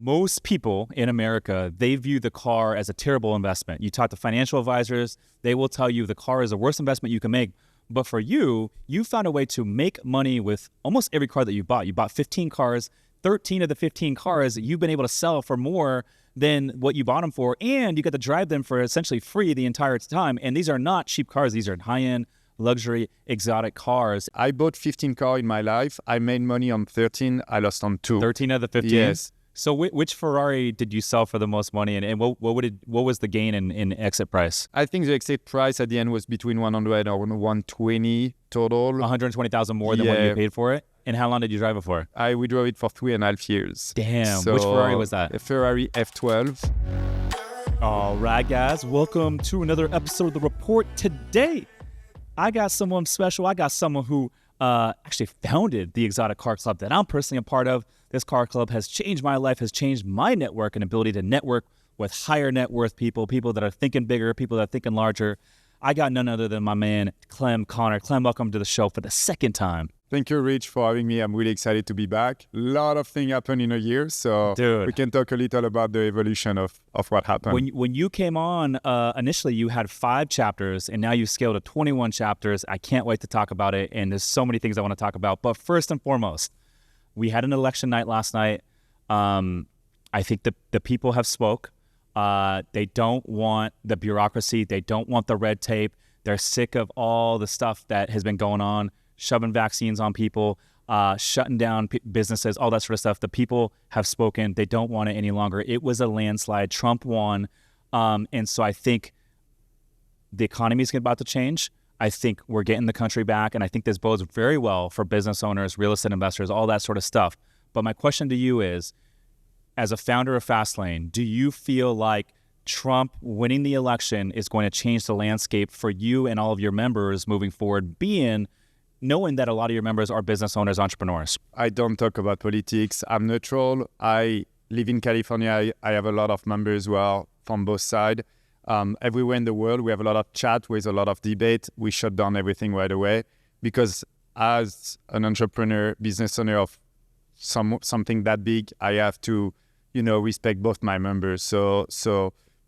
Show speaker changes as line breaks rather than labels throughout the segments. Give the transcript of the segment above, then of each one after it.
Most people in America, they view the car as a terrible investment. You talk to financial advisors, they will tell you the car is the worst investment you can make. But for you, you found a way to make money with almost every car that you bought. You bought 15 cars, 13 of the 15 cars you've been able to sell for more than what you bought them for, and you get to drive them for essentially free the entire time. And these are not cheap cars. These are high-end, luxury, exotic cars.
I bought 15 cars in my life. I made money on 13. I lost on 2.
13 of the 15?
Yes.
So which Ferrari did you sell for the most money, and what was the gain in exit price?
I think the exit price at the end was between 100 or 120 total.
120,000 more than what you paid for it? And how long did you drive it for?
We drove it for 3.5 years.
Damn. So, which Ferrari was that?
A Ferrari F12.
All right, guys. Welcome to another episode of The Report. Today, I got someone special. I got someone who actually founded the Exotic Car Club that I'm personally a part of. This car club has changed my life, has changed my network and ability to network with higher net worth people that are thinking bigger, people that are thinking larger. I got none other than my man, Clem Connors. Clem, welcome to the show for the second time.
Thank you, Rich, for having me. I'm really excited to be back. A lot of things happen in a year, so we can talk a little about the evolution of what happened.
When you came on, initially you had 5 chapters, and now you've scaled to 21 chapters. I can't wait to talk about it, and there's so many things I want to talk about. But first and foremost, we had an election night last night. I think the people have spoke. They don't want the bureaucracy. They don't want the red tape. They're sick of all the stuff that has been going on, shoving vaccines on people, shutting down businesses, all that sort of stuff. The people have spoken. They don't want it any longer. It was a landslide. Trump won. And so I think the economy is about to change. I think we're getting the country back, and I think this bodes very well for business owners, real estate investors, all that sort of stuff. But my question to you is, as a founder of Fastlane, do you feel like Trump winning the election is going to change the landscape for you and all of your members moving forward, knowing that a lot of your members are business owners, entrepreneurs?
I don't talk about politics. I'm neutral. I live in California. I have a lot of members who are from both sides. Everywhere in the world, we have a lot of chat with a lot of debate. We shut down everything right away because as an entrepreneur, business owner of something that big, I have to, respect both my members. So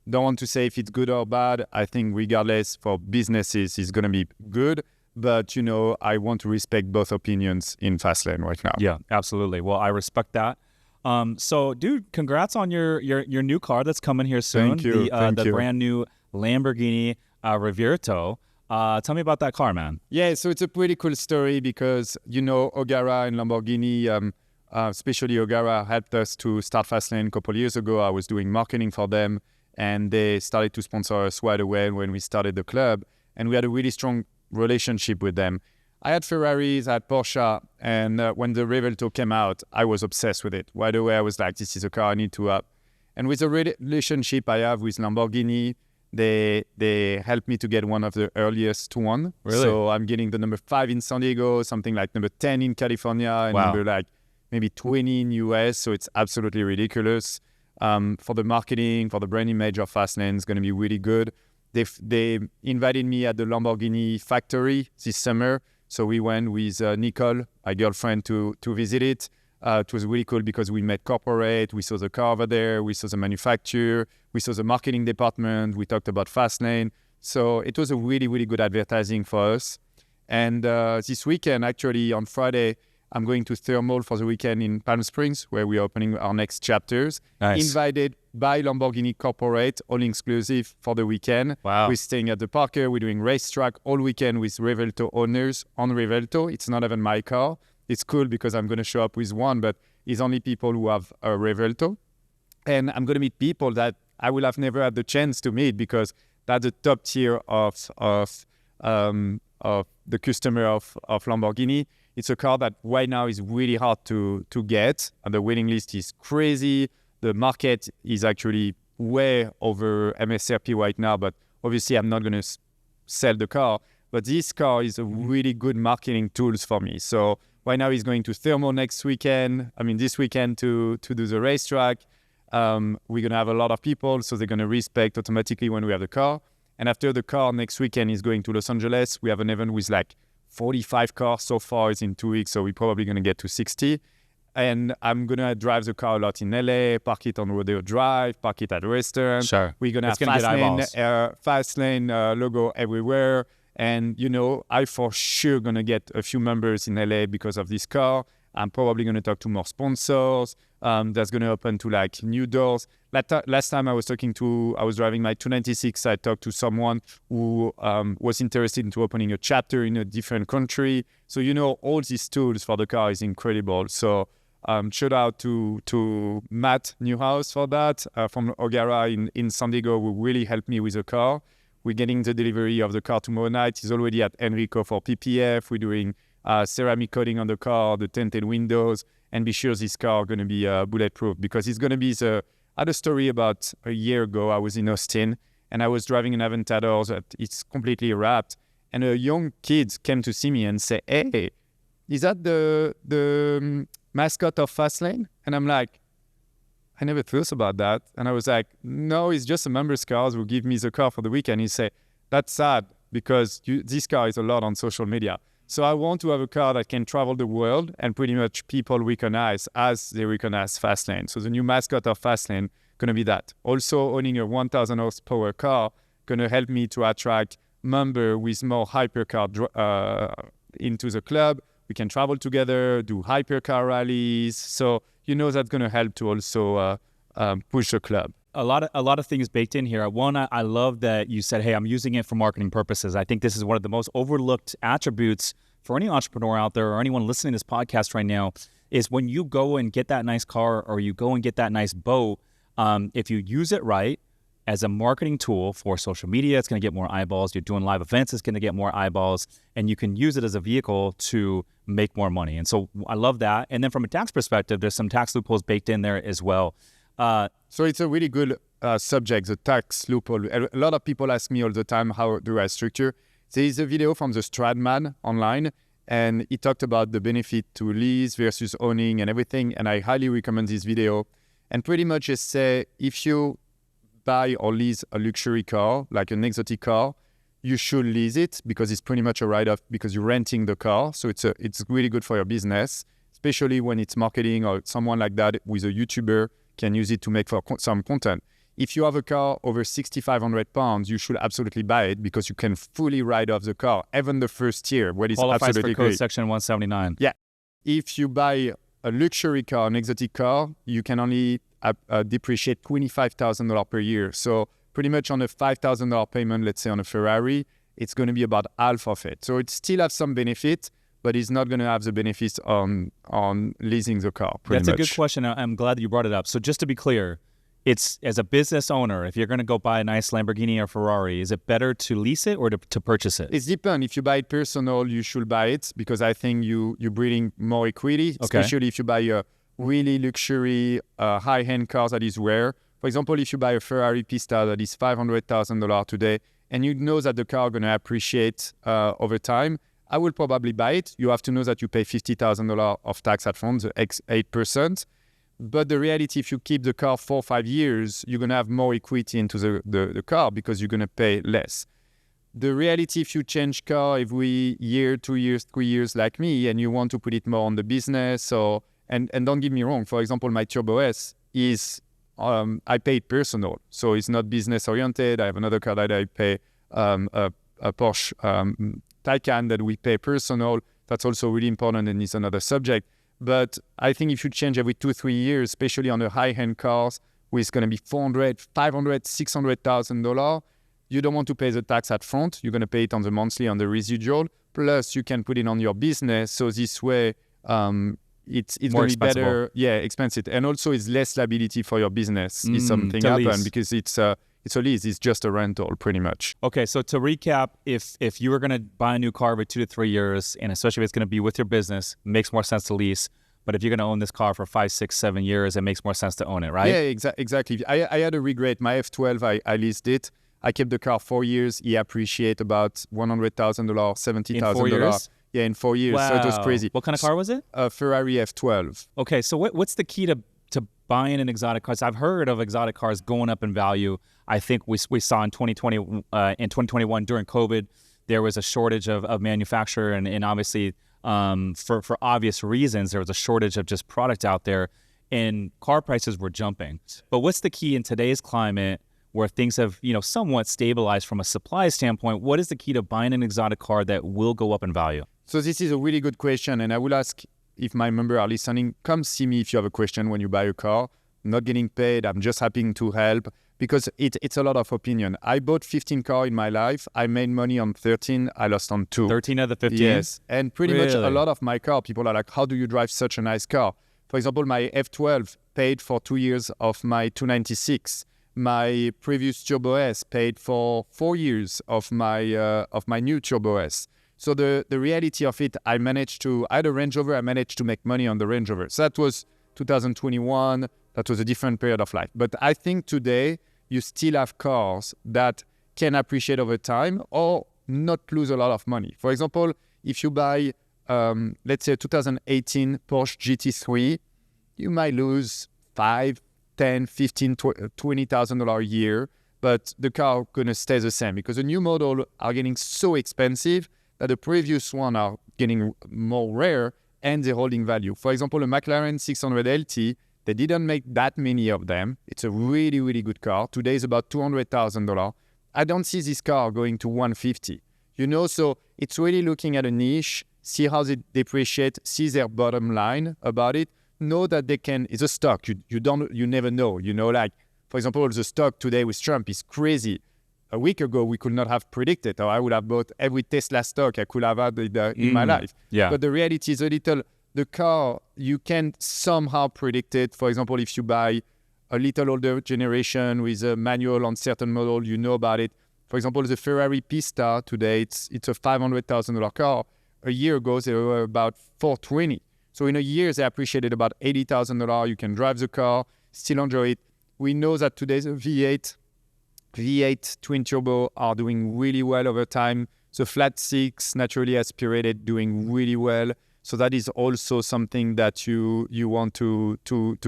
don't want to say if it's good or bad. I think regardless for businesses, it's going to be good. But, I want to respect both opinions in Fastlane right now.
Yeah, absolutely. Well, I respect that. So, dude, congrats on your new car that's coming here soon.
Thank you.
The brand new Lamborghini Revuelto. Tell me about that car, man.
Yeah, so it's a pretty cool story because, O'Gara and Lamborghini, especially O'Gara, helped us to start Fastlane a couple of years ago. I was doing marketing for them, and they started to sponsor us right away when we started the club. And we had a really strong relationship with them. I had Ferraris, I had Porsche, and when the Revuelto came out, I was obsessed with it. Right away, I was like, this is a car I need to have. And with the relationship I have with Lamborghini, they helped me to get one of the earliest one.
Really?
So I'm getting the number 5 in San Diego, something like number 10 in California, and number like maybe 20 in US. So it's absolutely ridiculous. For the marketing, for the brand image of Fastlane, it's going to be really good. They invited me at the Lamborghini factory this summer. So we went with Nicole, my girlfriend, to visit it. It was really cool because we met corporate, we saw the car over there, we saw the manufacturer, we saw the marketing department, we talked about Fastlane. So it was a really, really good advertising for us. And this weekend, actually on Friday, I'm going to Thermal for the weekend in Palm Springs, where we're opening our next chapters.
Nice.
Invited by Lamborghini Corporate, all inclusive for the weekend.
Wow.
We're staying at the Parker. We're doing racetrack all weekend with Revuelto owners on Revuelto. It's not even my car. It's cool because I'm going to show up with one, but it's only people who have a Revuelto. And I'm going to meet people that I will have never had the chance to meet because that's the top tier of the customer of Lamborghini. It's a car that right now is really hard to get, and the waiting list is crazy. The market is actually way over MSRP right now, but obviously I'm not going to sell the car. But this car is a really good marketing tools for me. So right now he's going to Thermal this weekend to do the racetrack. We're going to have a lot of people, so they're going to respect automatically when we have the car. And after the car next weekend, he's going to Los Angeles. We have an event with like 45 cars so far. It's in 2 weeks, so we're probably going to get to 60. And I'm going to drive the car a lot in LA, park it on Rodeo Drive, park it at a restaurant.
Sure.
We're going to have fast lane logo everywhere. And, you know, I for sure going to get a few members in LA because of this car. I'm probably going to talk to more sponsors. That's going to open to like new doors. Last time I was driving my 296. I talked to someone who was interested into opening a chapter in a different country. So, you know, all these tools for the car is incredible. So shout out to Matt Newhouse for that from O'Gara in San Diego, who really helped me with the car. We're getting the delivery of the car tomorrow night. He's already at Enrico for PPF. We're doing ceramic coating on the car, the tinted windows, and be sure this car is going to be bulletproof, because it's going to be I had a story about a year ago. I was in Austin and I was driving an Aventador that it's completely wrapped, and a young kid came to see me and say, "Hey, is that the mascot of Fastlane?" And I'm like, I never thought about that. And I was like, no, it's just a member's car who give me the car for the weekend. He said, that's sad, because this car is a lot on social media. So I want to have a car that can travel the world and pretty much people recognize as they recognize Fastlane. So the new mascot of Fastlane going to be that. Also, owning a 1,000 horsepower car going to help me to attract members with more hypercar into the club. We can travel together, do hypercar rallies. So, you know, that's going to help to also push the club.
A lot of things baked in here. One, I love that you said, hey, I'm using it for marketing purposes. I think this is one of the most overlooked attributes for any entrepreneur out there or anyone listening to this podcast right now, is when you go and get that nice car or you go and get that nice boat, if you use it right as a marketing tool for social media, it's going to get more eyeballs. You're doing live events, it's going to get more eyeballs, and you can use it as a vehicle to make more money. And so I love that. And then from a tax perspective, there's some tax loopholes baked in there as well.
So it's a really good subject, the tax loophole. A lot of people ask me all the time, how do I structure? There is a video from the Stradman online, and he talked about the benefit to lease versus owning and everything. And I highly recommend this video. And pretty much just say, if you buy or lease a luxury car, like an exotic car, you should lease it, because it's pretty much a write-off because you're renting the car. So it's really good for your business, especially when it's marketing or someone like that with a YouTuber can use it to make for some content. If you have a car over 6,500 pounds, you should absolutely buy it, because you can fully write off the car, even the first year, where it's
qualifies
absolutely
for code
great.
section 179.
Yeah. If you buy a luxury car, an exotic car, you can only depreciate $25,000 per year. So pretty much on a $5,000 payment, let's say on a Ferrari, it's going to be about half of it. So it still has some benefit, but it's not going to have the benefits on leasing the car.
That's a good question. I'm glad that you brought it up. So just to be clear, it's, as a business owner, if you're going to go buy a nice Lamborghini or Ferrari, is it better to lease it or to purchase it?
It depends. If you buy it personal, you should buy it, because I think you're bringing more equity, especially if you buy a really luxury high-end car that is rare. For example, if you buy a Ferrari Pista that is $500,000 today, and you know that the car is going to appreciate over time, I will probably buy it. You have to know that you pay $50,000 of tax at front, the 8%. But the reality, if you keep the car 4 or 5 years, you're going to have more equity into the car, because you're going to pay less. The reality, if you change car every year, 2 years, 3 years like me, and you want to put it more on the business, and don't get me wrong, for example, my Turbo S is, I pay it personal. So it's not business oriented. I have another car that I pay, a Porsche Taycan that we pay personal. That's also really important, and it's another subject. But I think if you change every 2-3 years, especially on the high-end cars, where it's going to be $400,000, $500,000, $600,000, you don't want to pay the tax at front. You're going to pay it on the monthly, on the residual. Plus, you can put it on your business. So this way, it's going to be better. Yeah, expensive. And also, it's less liability for your business if something happens, because it's a lease. It's just a rental, pretty much.
Okay, so to recap, if you were going to buy a new car every 2 to 3 years, and especially if it's going to be with your business, it makes more sense to lease. But if you're going to own this car for 5, 6, 7 years, it makes more sense to own it, right?
Yeah, exactly. I had a regret. My F12, I leased it. I kept the car 4 years. He appreciated about $100,000, $70,000.
In 4 years?
Yeah, in 4 years.
Wow.
So it was crazy.
What kind of car was it?
A Ferrari F12.
Okay, so what's the key to buying an exotic car? I've heard of exotic cars going up in value. I think we saw in 2020, in 2021 during COVID, there was a shortage of manufacturer, and obviously For obvious reasons. There was a shortage of just product out there, and car prices were jumping. But what's the key in today's climate where things have, somewhat stabilized from a supply standpoint? What is the key to buying an exotic car that will go up in value?
So this is a really good question, and I will ask if my members are listening, come see me if you have a question when you buy a car. I'm not getting paid. I'm just happy to help, because it's a lot of opinion. I bought 15 cars in my life. I made money on 13. I lost on 2.
13 of the 15?
Yes. And pretty much a lot of my car, people are like, how do you drive such a nice car? For example, my F12 paid for 2 years of my 296. My previous Turbo S paid for 4 years of my new Turbo S. So the reality of it, I had a Range Rover, I managed to make money on the Range Rover. So that was 2021. That was a different period of life. But I think today you still have cars that can appreciate over time or not lose a lot of money. For example, if you buy, let's say, a 2018 Porsche GT3, you might lose $5,000, $10,000, $15,000, $20,000 a year, but the car going to stay the same because the new model are getting so expensive that the previous one are getting more rare and they're holding value. For example, a McLaren 600 LT, they didn't make that many of them. It's a really, really good car. Today is about $200,000. I don't see this car going to $150,000. So it's really looking at a niche, see how they depreciate, see their bottom line about it, know that they can. It's a stock. You never know. For example, the stock today with Trump is crazy. A week ago, we could not have predicted, or I would have bought every Tesla stock I could have had in my life.
Yeah.
But the reality is the car, you can somehow predict it. For example, if you buy a little older generation with a manual on certain model, you know about it. For example, the Ferrari Pista today, it's a $500,000 car. A year ago, they were about $420,000. So in a year, they appreciated about $80,000. You can drive the car, still enjoy it. We know that today's V8 twin turbo are doing really well over time. The flat six, naturally aspirated, doing really well. So that is also something that you want to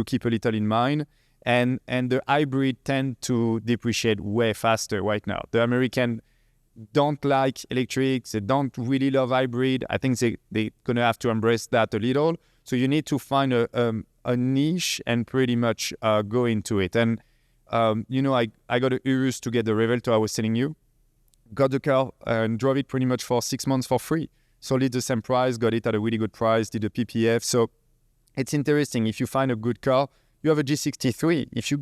keep a little in mind. And the hybrid tend to depreciate way faster right now. The American don't like electric. They don't really love hybrid. I think they're going to have to embrace that a little. So you need to find a niche and pretty much go into it. And, I got a Urus to get the Revelto I was telling you. Got the car and drove it pretty much for 6 months for free. Sold it the same price, got it at a really good price, did a PPF. So it's interesting. If you find a good car, you have a G63. If you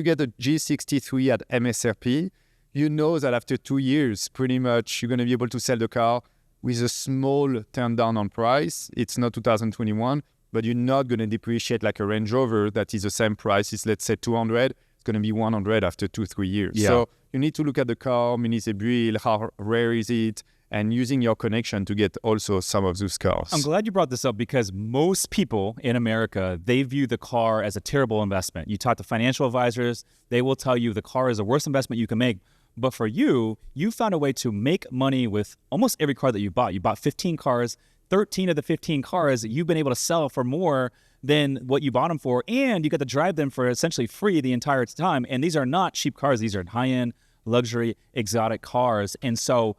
get a G63 at MSRP, you know that after 2 years, pretty much you're going to be able to sell the car with a small turn down on price. It's not 2021, but you're not going to depreciate like a Range Rover that is the same price. It's, let's say, 200. It's going to be 100 after 2-3 years.
Yeah.
So you need to look at the car, Build, how rare is it, and using your connection to get also some of those cars.
I'm glad you brought this up because most people in America, they view the car as a terrible investment. You talk to financial advisors, they will tell you the car is the worst investment you can make. But for you, you found a way to make money with almost every car that you bought. You bought 15 cars, 13 of the 15 cars you've been able to sell for more than what you bought them for, and you got to drive them for essentially free the entire time. And these are not cheap cars. These are high-end, luxury, exotic cars. And so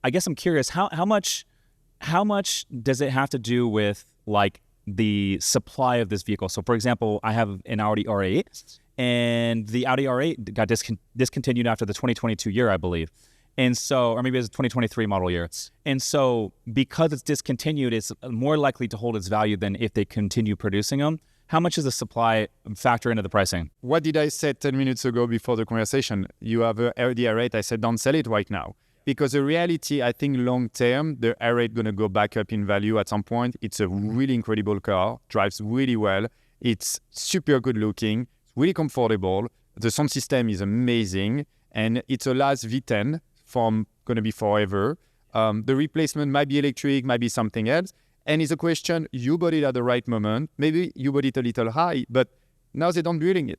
I guess I'm curious, how much does it have to do with like the supply of this vehicle? So for example, I have an Audi R8, and the Audi R8 got discontinued after the 2022 year, I believe. And so, or maybe it's a 2023 model year. And so because it's discontinued, it's more likely to hold its value than if they continue producing them. How much does the supply factor into the pricing?
What did I say 10 minutes ago before the conversation? You have a Audi R8. I said, don't sell it right now. Because the reality, I think long term, the R8 going to go back up in value at some point. It's a really incredible car, drives really well. It's super good looking, really comfortable. The sound system is amazing. And it's a last V10 from going to be forever. The replacement might be electric, might be something else. And it's a question, you bought it at the right moment. Maybe you bought it a little high, but now they don't building it.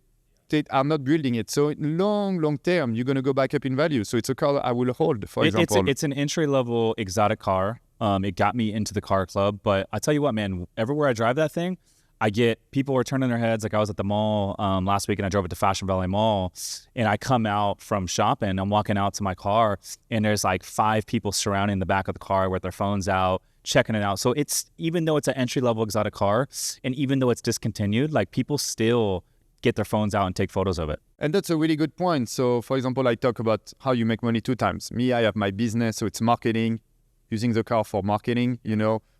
They are not building it. So long term, you're going to go back up in value. So it's a car I will hold, for example.
It's an entry-level exotic car. It got me into the car club. But I tell you what, man, everywhere I drive that thing, I get people are turning their heads. Like I was at the mall last week and I drove it to Fashion Valley Mall, and I come out from shopping. I'm walking out to my car and there's like 5 people surrounding the back of the car with their phones out, checking it out. So it's, even though it's an entry-level exotic car, and even though it's discontinued, like people still get their phones out and take photos of it.
And that's a really good point. So for example, I talk about how you make money 2 times. Me, I have my business, so it's marketing, using the car for marketing.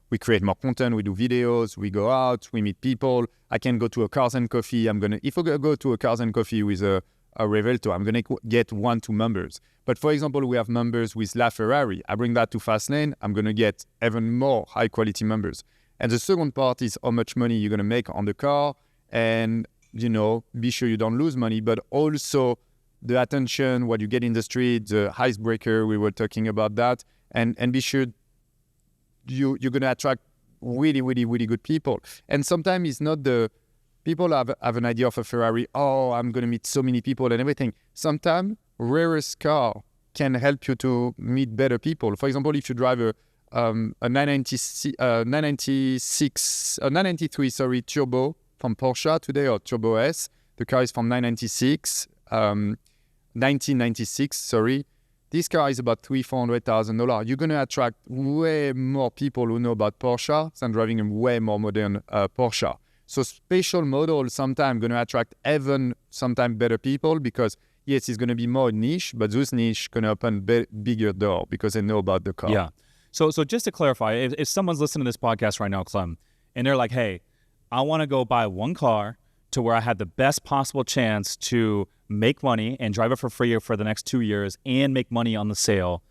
We create more content, we do videos, we go out, we meet people. I can go to a Cars and Coffee. If I go to a Cars and Coffee with a Revelto, I'm gonna get 1-2 members. But for example, we have members with LaFerrari. I bring that to Fastlane, I'm gonna get even more high quality members. And the second part is how much money you're gonna make on the car, and be sure you don't lose money, but also the attention, what you get in the street, the icebreaker, we were talking about that, and be sure you're going to attract really, really, really good people. And sometimes it's not people have an idea of a Ferrari, I'm going to meet so many people and everything. Sometimes rarest car can help you to meet better people. For example, if you drive a 993 Turbo from Porsche today, or Turbo S. The car is from 1996, sorry. This car is about $300,000-$400,000. You're going to attract way more people who know about Porsche than driving a way more modern Porsche. So special models sometimes going to attract even sometimes better people, because yes, it's going to be more niche, but those niche going to open bigger door because they know about the car.
Yeah. So just to clarify, if someone's listening to this podcast right now, Clem, and they're like, hey, I want to go buy one car to where I had the best possible chance to make money and drive it for free for the next 2 years and make money on the sale,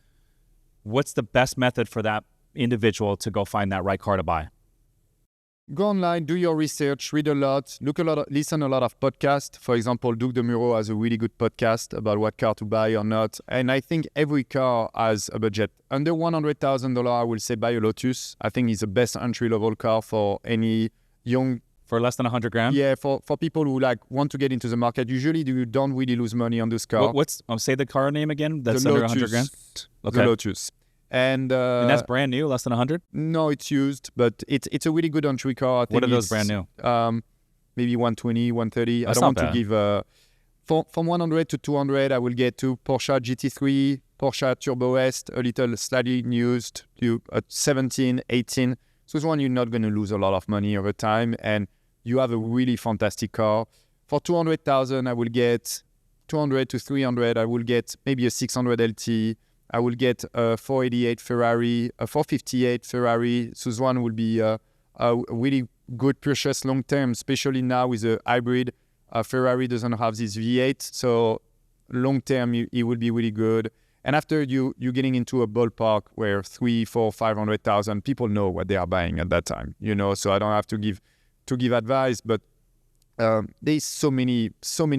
what's the best method for that individual to go find that right car to buy?
Go online, do your research, read a lot, listen a lot of podcasts. For example, Duke de Muro has a really good podcast about what car to buy or not. And I think every car has a budget. Under $100,000, I will say buy a Lotus. I think it's the best entry-level car for any young.
For less than 100 grand?
Yeah, for people who want to get into the market. Usually you don't really lose money on this car.
Say the car name again? That's under 100 grand? Okay.
The Lotus. And
that's brand new, less than 100?
No, it's used, but it's a really good entry car. I think
what are those brand new?
Maybe 120, 130.
That's
I don't want
bad.
to give from 100 to 200. I will get to Porsche GT3, Porsche Turbo S, a little slightly used, to 17, 18. So this one you're not going to lose a lot of money over time, and you have a really fantastic car. For 200,000, I will get 200 to 300. I will get maybe a 600 LT. I will get a 488 Ferrari, a 458 Ferrari. So this one will be a really good purchase long term, especially now with a hybrid. Ferrari doesn't have this V8, so long term it will be really good. And after you're getting into a ballpark where 300, 400, 500,000, people know what they are buying at that time, So I don't have to give advice, but there's so many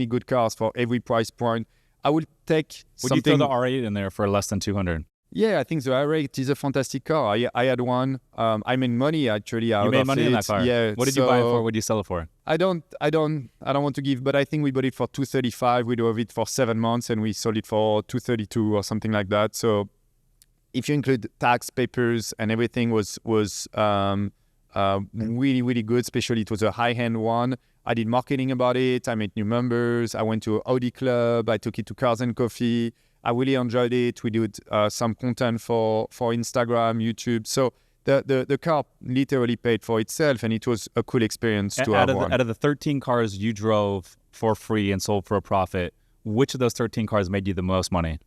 good cars for every price point. I will take something.
Would you throw the R8 in there for less than 200?
Yeah, I think the R8 is a fantastic car. I had one. I made money actually out of it.
You made money in that car?
Yeah.
What did you buy it for? What did you sell it for?
I don't want to give, but I think we bought it for $235. We drove it for 7 months and we sold it for $232 or something like that. So if you include tax, papers, and everything, was really, really good. Especially it was a high-end one. I did marketing about it. I made new members. I went to Audi Club. I took it to Cars and Coffee. I really enjoyed it. We did some content for Instagram, YouTube. So the car literally paid for itself, and it was a cool experience to have one.
Out of the 13 cars you drove for free and sold for a profit, which of those 13 cars made you the most money?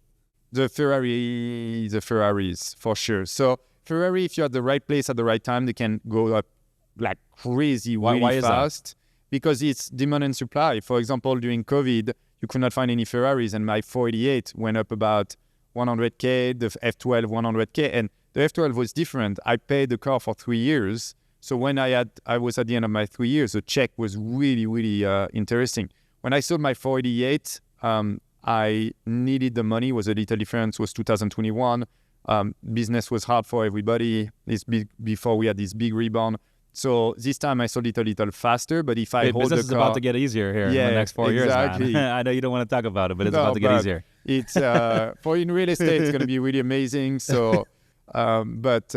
The Ferraris, for sure. So Ferrari, if you're at the right place at the right time, they can go up like crazy, really fast. That? Because it's demand and supply. For example, during COVID, you could not find any Ferraris, and my 488 went up about 100K, the F12 100K, and the F12 was different. I paid the car for 3 years. So when I was at the end of my 3 years, the check was really, really interesting. When I sold my 488, I needed the money. It was a little different. It was 2021. Business was hard for everybody. Before we had this big rebound. So this time I sold it a little faster, but if I hold the car...
Business is about to get easier here in the next 4 years, man. I know you don't want to talk about it, but it's about to get easier.
It's for in real estate, it's going to be really amazing. So, but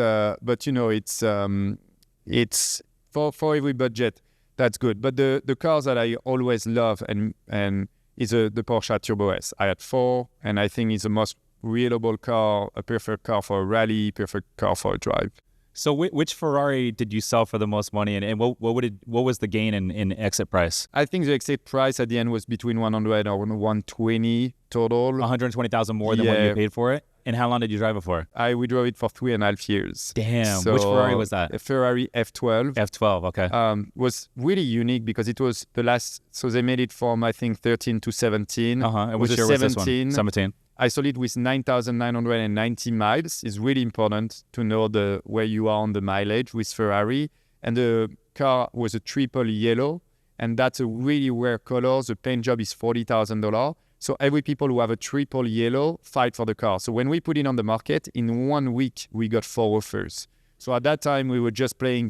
it's for every budget, that's good. But the cars that I always love and is the Porsche Turbo S. I had 4, and I think it's the most reliable car, a perfect car for a rally, perfect car for a drive.
So which Ferrari did you sell for the most money, and what was the gain in exit price?
I think the exit price at the end was between 100 or 120 total.
120,000 more than what you paid for it. And how long did you drive it for?
We drove it for 3.5 years.
Damn. So, which Ferrari was that?
A Ferrari F12.
F12, okay.
Was really unique because it was the last, so they made it from, I think, 13 to 17.
And which year was this one? 17.
I sold it with 9,990 miles. It's really important to know where you are on the mileage with Ferrari. And the car was a triple yellow, and that's a really rare color. The paint job is $40,000. So every people who have a triple yellow fight for the car. So when we put it on the market, in 1 week, we got 4 offers. So at that time, we were just playing.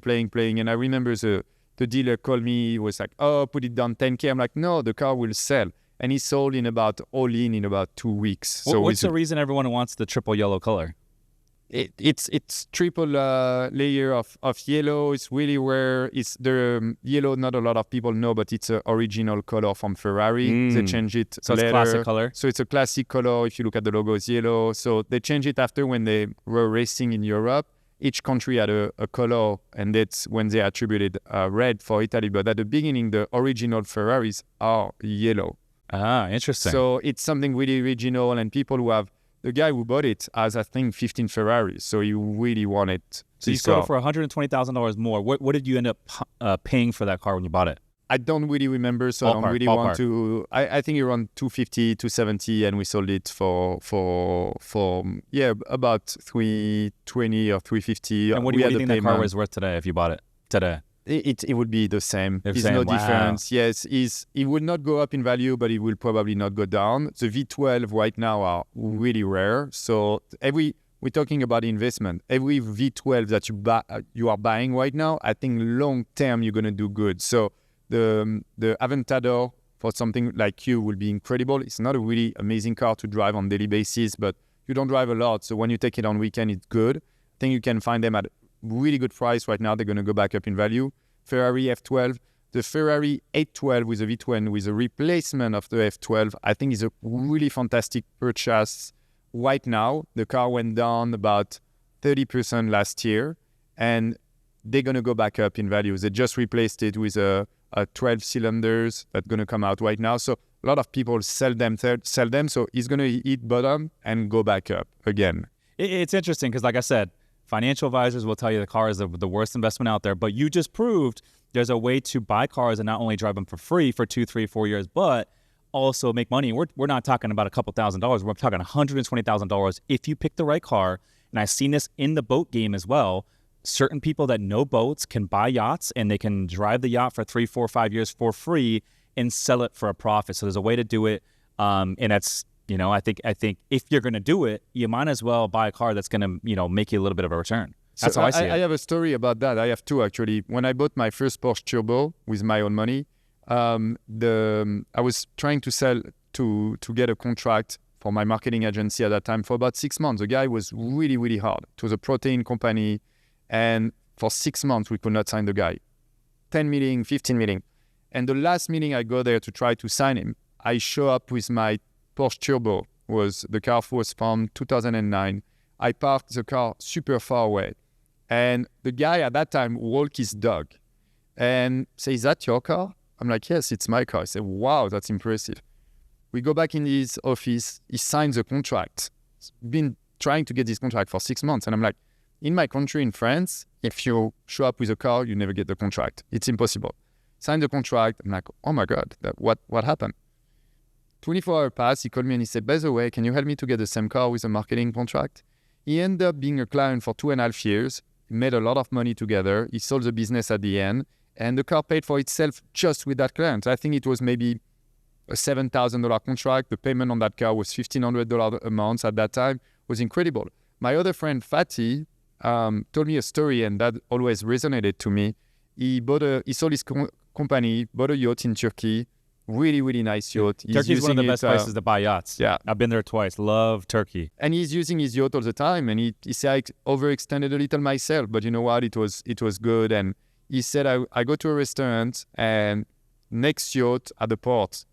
And I remember the dealer called me, was like, oh, put it down 10K. I'm like, no, the car will sell. And he sold in about 2 weeks. So
what's the reason everyone wants the triple yellow color?
It's triple layer of yellow. It's really rare. It's the yellow. Not a lot of people know, but it's an original color from Ferrari. They change it
so
later.
It's classic color.
So it's a classic color. If you look at the logo, it's yellow. So they changed it after when they were racing in Europe. Each country had a color, and that's when they attributed red for Italy. But at the beginning, the original Ferraris are yellow.
Ah, interesting.
So it's something really original, and people who have, the guy who bought it has, I think, 15 Ferraris, so he really wanted this car.
So you sold it for $120,000 more. What did you end up paying for that car when you bought it?
I don't really remember, so I don't really want to. I think around 250, 270, and we sold it for about 320 or 350.
And what do you think that car was worth today if you bought it today?
It would be the same. There's no difference. Yes, it will not go up in value, but it will probably not go down. The V12 right now are really rare. So we're talking about investment. Every V12 that you are buying right now, I think long term you're gonna do good. So the Aventador for something like you will be incredible. It's not a really amazing car to drive on daily basis, but you don't drive a lot. So when you take it on weekend, it's good. I think you can find them at really good price right now. They're going to go back up in value. Ferrari F12, the Ferrari 812 with a V12 with a replacement of the F12, I think is a really fantastic purchase right now. The car went down about 30% last year, and they're going to go back up in value. They just replaced it with a 12 cylinders that's going to come out right now. So a lot of people sell them. So it's going to hit bottom and go back up again.
It's interesting because, like I said, financial advisors will tell you the car is the worst investment out there, but you just proved there's a way to buy cars and not only drive them for free for 2, 3, 4 years, but also make money. We're not talking about a couple $1,000s. We're talking $120,000 if you pick the right car. And I've seen this in the boat game as well. Certain people that know boats can buy yachts and they can drive the yacht for 3, 4, 5 years for free and sell it for a profit. So there's a way to do it, and that's. I think if you're going to do it, you might as well buy a car that's going to, make you a little bit of a return. That's how I see it.
I have a story about that. I have two, actually. When I bought my first Porsche Turbo with my own money, I was trying to sell to get a contract for my marketing agency at that time for about 6 months. The guy was really, really hard. It was a protein company, and for 6 months, we could not sign the guy. 10 meeting, 15 meeting. And the last meeting I go there to try to sign him, I show up with my Porsche Turbo. The car was from 2009. I parked the car super far away. And the guy at that time walked his dog and said, "Is that your car?" I'm like, "Yes, it's my car." I said, "Wow, that's impressive." We go back in his office. He signs a contract. He's been trying to get this contract for 6 months. And I'm like, in my country, in France, if you show up with a car, you never get the contract. It's impossible. Sign the contract. I'm like, oh my God, what happened? 24 hours passed. He called me and he said, "By the way, can you help me to get the same car with a marketing contract?" He ended up being a client for 2.5 years. He made a lot of money together. He sold the business at the end, and the car paid for itself just with that client. I think it was maybe a $7,000 contract. The payment on that car was $1,500 a month at that time. It was incredible. My other friend, Fatih, told me a story, and that always resonated to me. He sold his company, bought a yacht in Turkey. Really, really nice yacht.
Turkey is one of the best places to buy yachts.
Yeah.
I've been there twice. Love Turkey.
And he's using his yacht all the time. And he said, "I overextended a little myself, but you know what? It was good." And he said, I go to a restaurant, and next yacht at the port,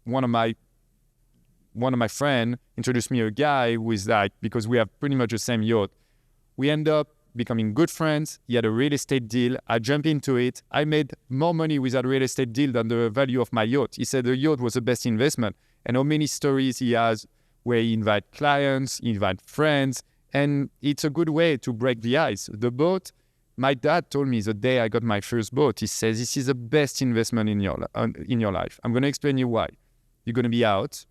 one of my friend introduced me a guy who is like, because we have pretty much the same yacht. We end up becoming good friends. He had a real estate deal. I jumped into it. I made more money with that real estate deal than the value of my yacht. He said the yacht was the best investment. And how many stories he has where he invite clients, he invite friends, and it's a good way to break the ice. The boat, my dad told me the day I got my first boat, he says, this is the best investment in your life. I'm going to explain you why. You're going to be out.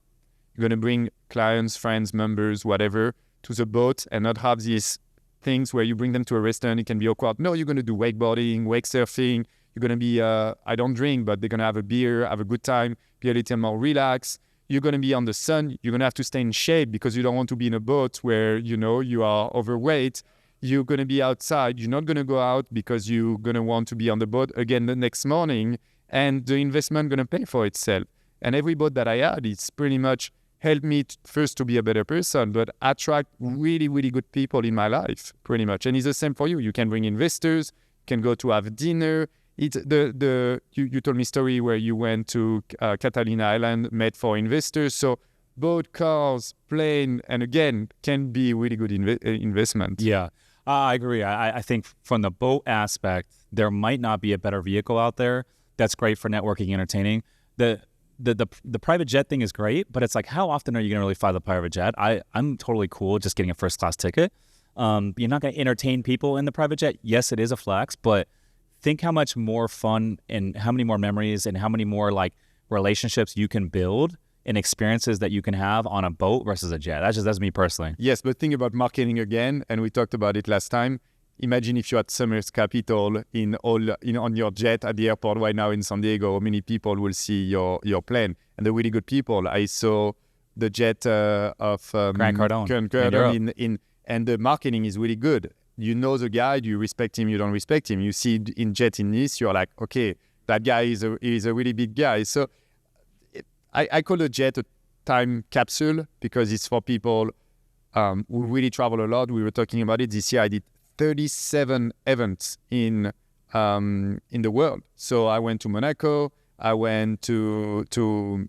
You're going to bring clients, friends, members, whatever, to the boat and not have these things where you bring them to a restaurant, it can be awkward. No, you're going to do wakeboarding, wake surfing. You're going to be, I don't drink, but they're going to have a beer, have a good time, be a little more relaxed. You're going to be on the sun. You're going to have to stay in shape because you don't want to be in a boat where, you are overweight. You're going to be outside. You're not going to go out because you're going to want to be on the boat again the next morning. And the investment going to pay for itself. And every boat that I had, it's pretty much helped me first to be a better person, but attract really, really good people in my life, pretty much. And it's the same for you. You can bring investors, you can go to have dinner. It's you told me a story where you went to Catalina Island, met for investors. So boat, cars, plane, and again, can be really good investment.
Yeah, I agree. I think from the boat aspect, there might not be a better vehicle out there that's great for networking and entertaining. The private jet thing is great, but it's like, how often are you going to really fly the private jet? I'm totally cool just getting a first class ticket. You're not going to entertain people in the private jet. Yes, it is a flex, but think how much more fun and how many more memories and how many more like relationships you can build and experiences that you can have on a boat versus a jet. That's me personally.
Yes, but think about marketing again, and we talked about it last time. Imagine if you had Summers Capital on your jet at the airport right now in San Diego. How many people will see your plane? And the really good people. I saw the jet of
Grant Cardone
and the marketing is really good. You know the guy, you respect him, you don't respect him. You see in jet in Nice, you're like, okay, that guy is a really big guy. So I call a jet a time capsule because it's for people who really travel a lot. We were talking about it this year. I did 37 events in the world. So I went to Monaco, I went to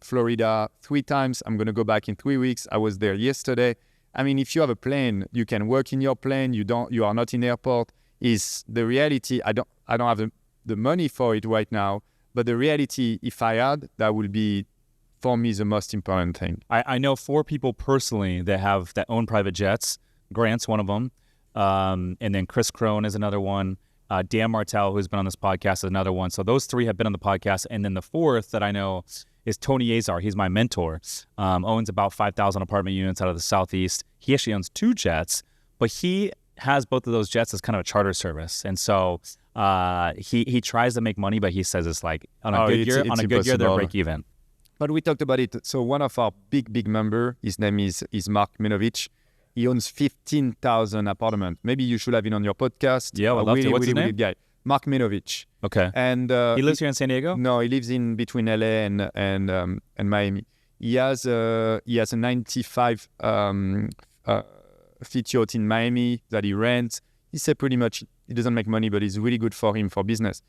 Florida 3 times. I'm going to go back in 3 weeks. I was there yesterday. I mean, if you have a plane, you can work in your plane. You are not in airport. Is the reality. I don't have the money for it right now. But the reality, if I had, that would be for me the most important thing.
I know 4 people personally that own private jets. Grant's one of them. And then Chris Crone is another one. Dan Martell, who's been on this podcast, is another one. So those 3 have been on the podcast. And then the 4th that I know is Tony Azar. He's my mentor. Owns about 5,000 apartment units out of the Southeast. He actually owns 2 jets, but he has both of those jets as kind of a charter service. And so he tries to make money, but he says it's like on a good year, they'll break even.
But we talked about it. So one of our big member, his name is Mark Minovich. He owns 15,000 apartments. Maybe you should have him on your podcast.
Yeah, I'd love to. What's his name?
Guy. Mark Minovich.
Okay.
And
he lives here in San Diego?
No, he lives in between LA and Miami. He has a 95 feet yacht in Miami that he rents. He said pretty much he doesn't make money, but it's really good for him for business.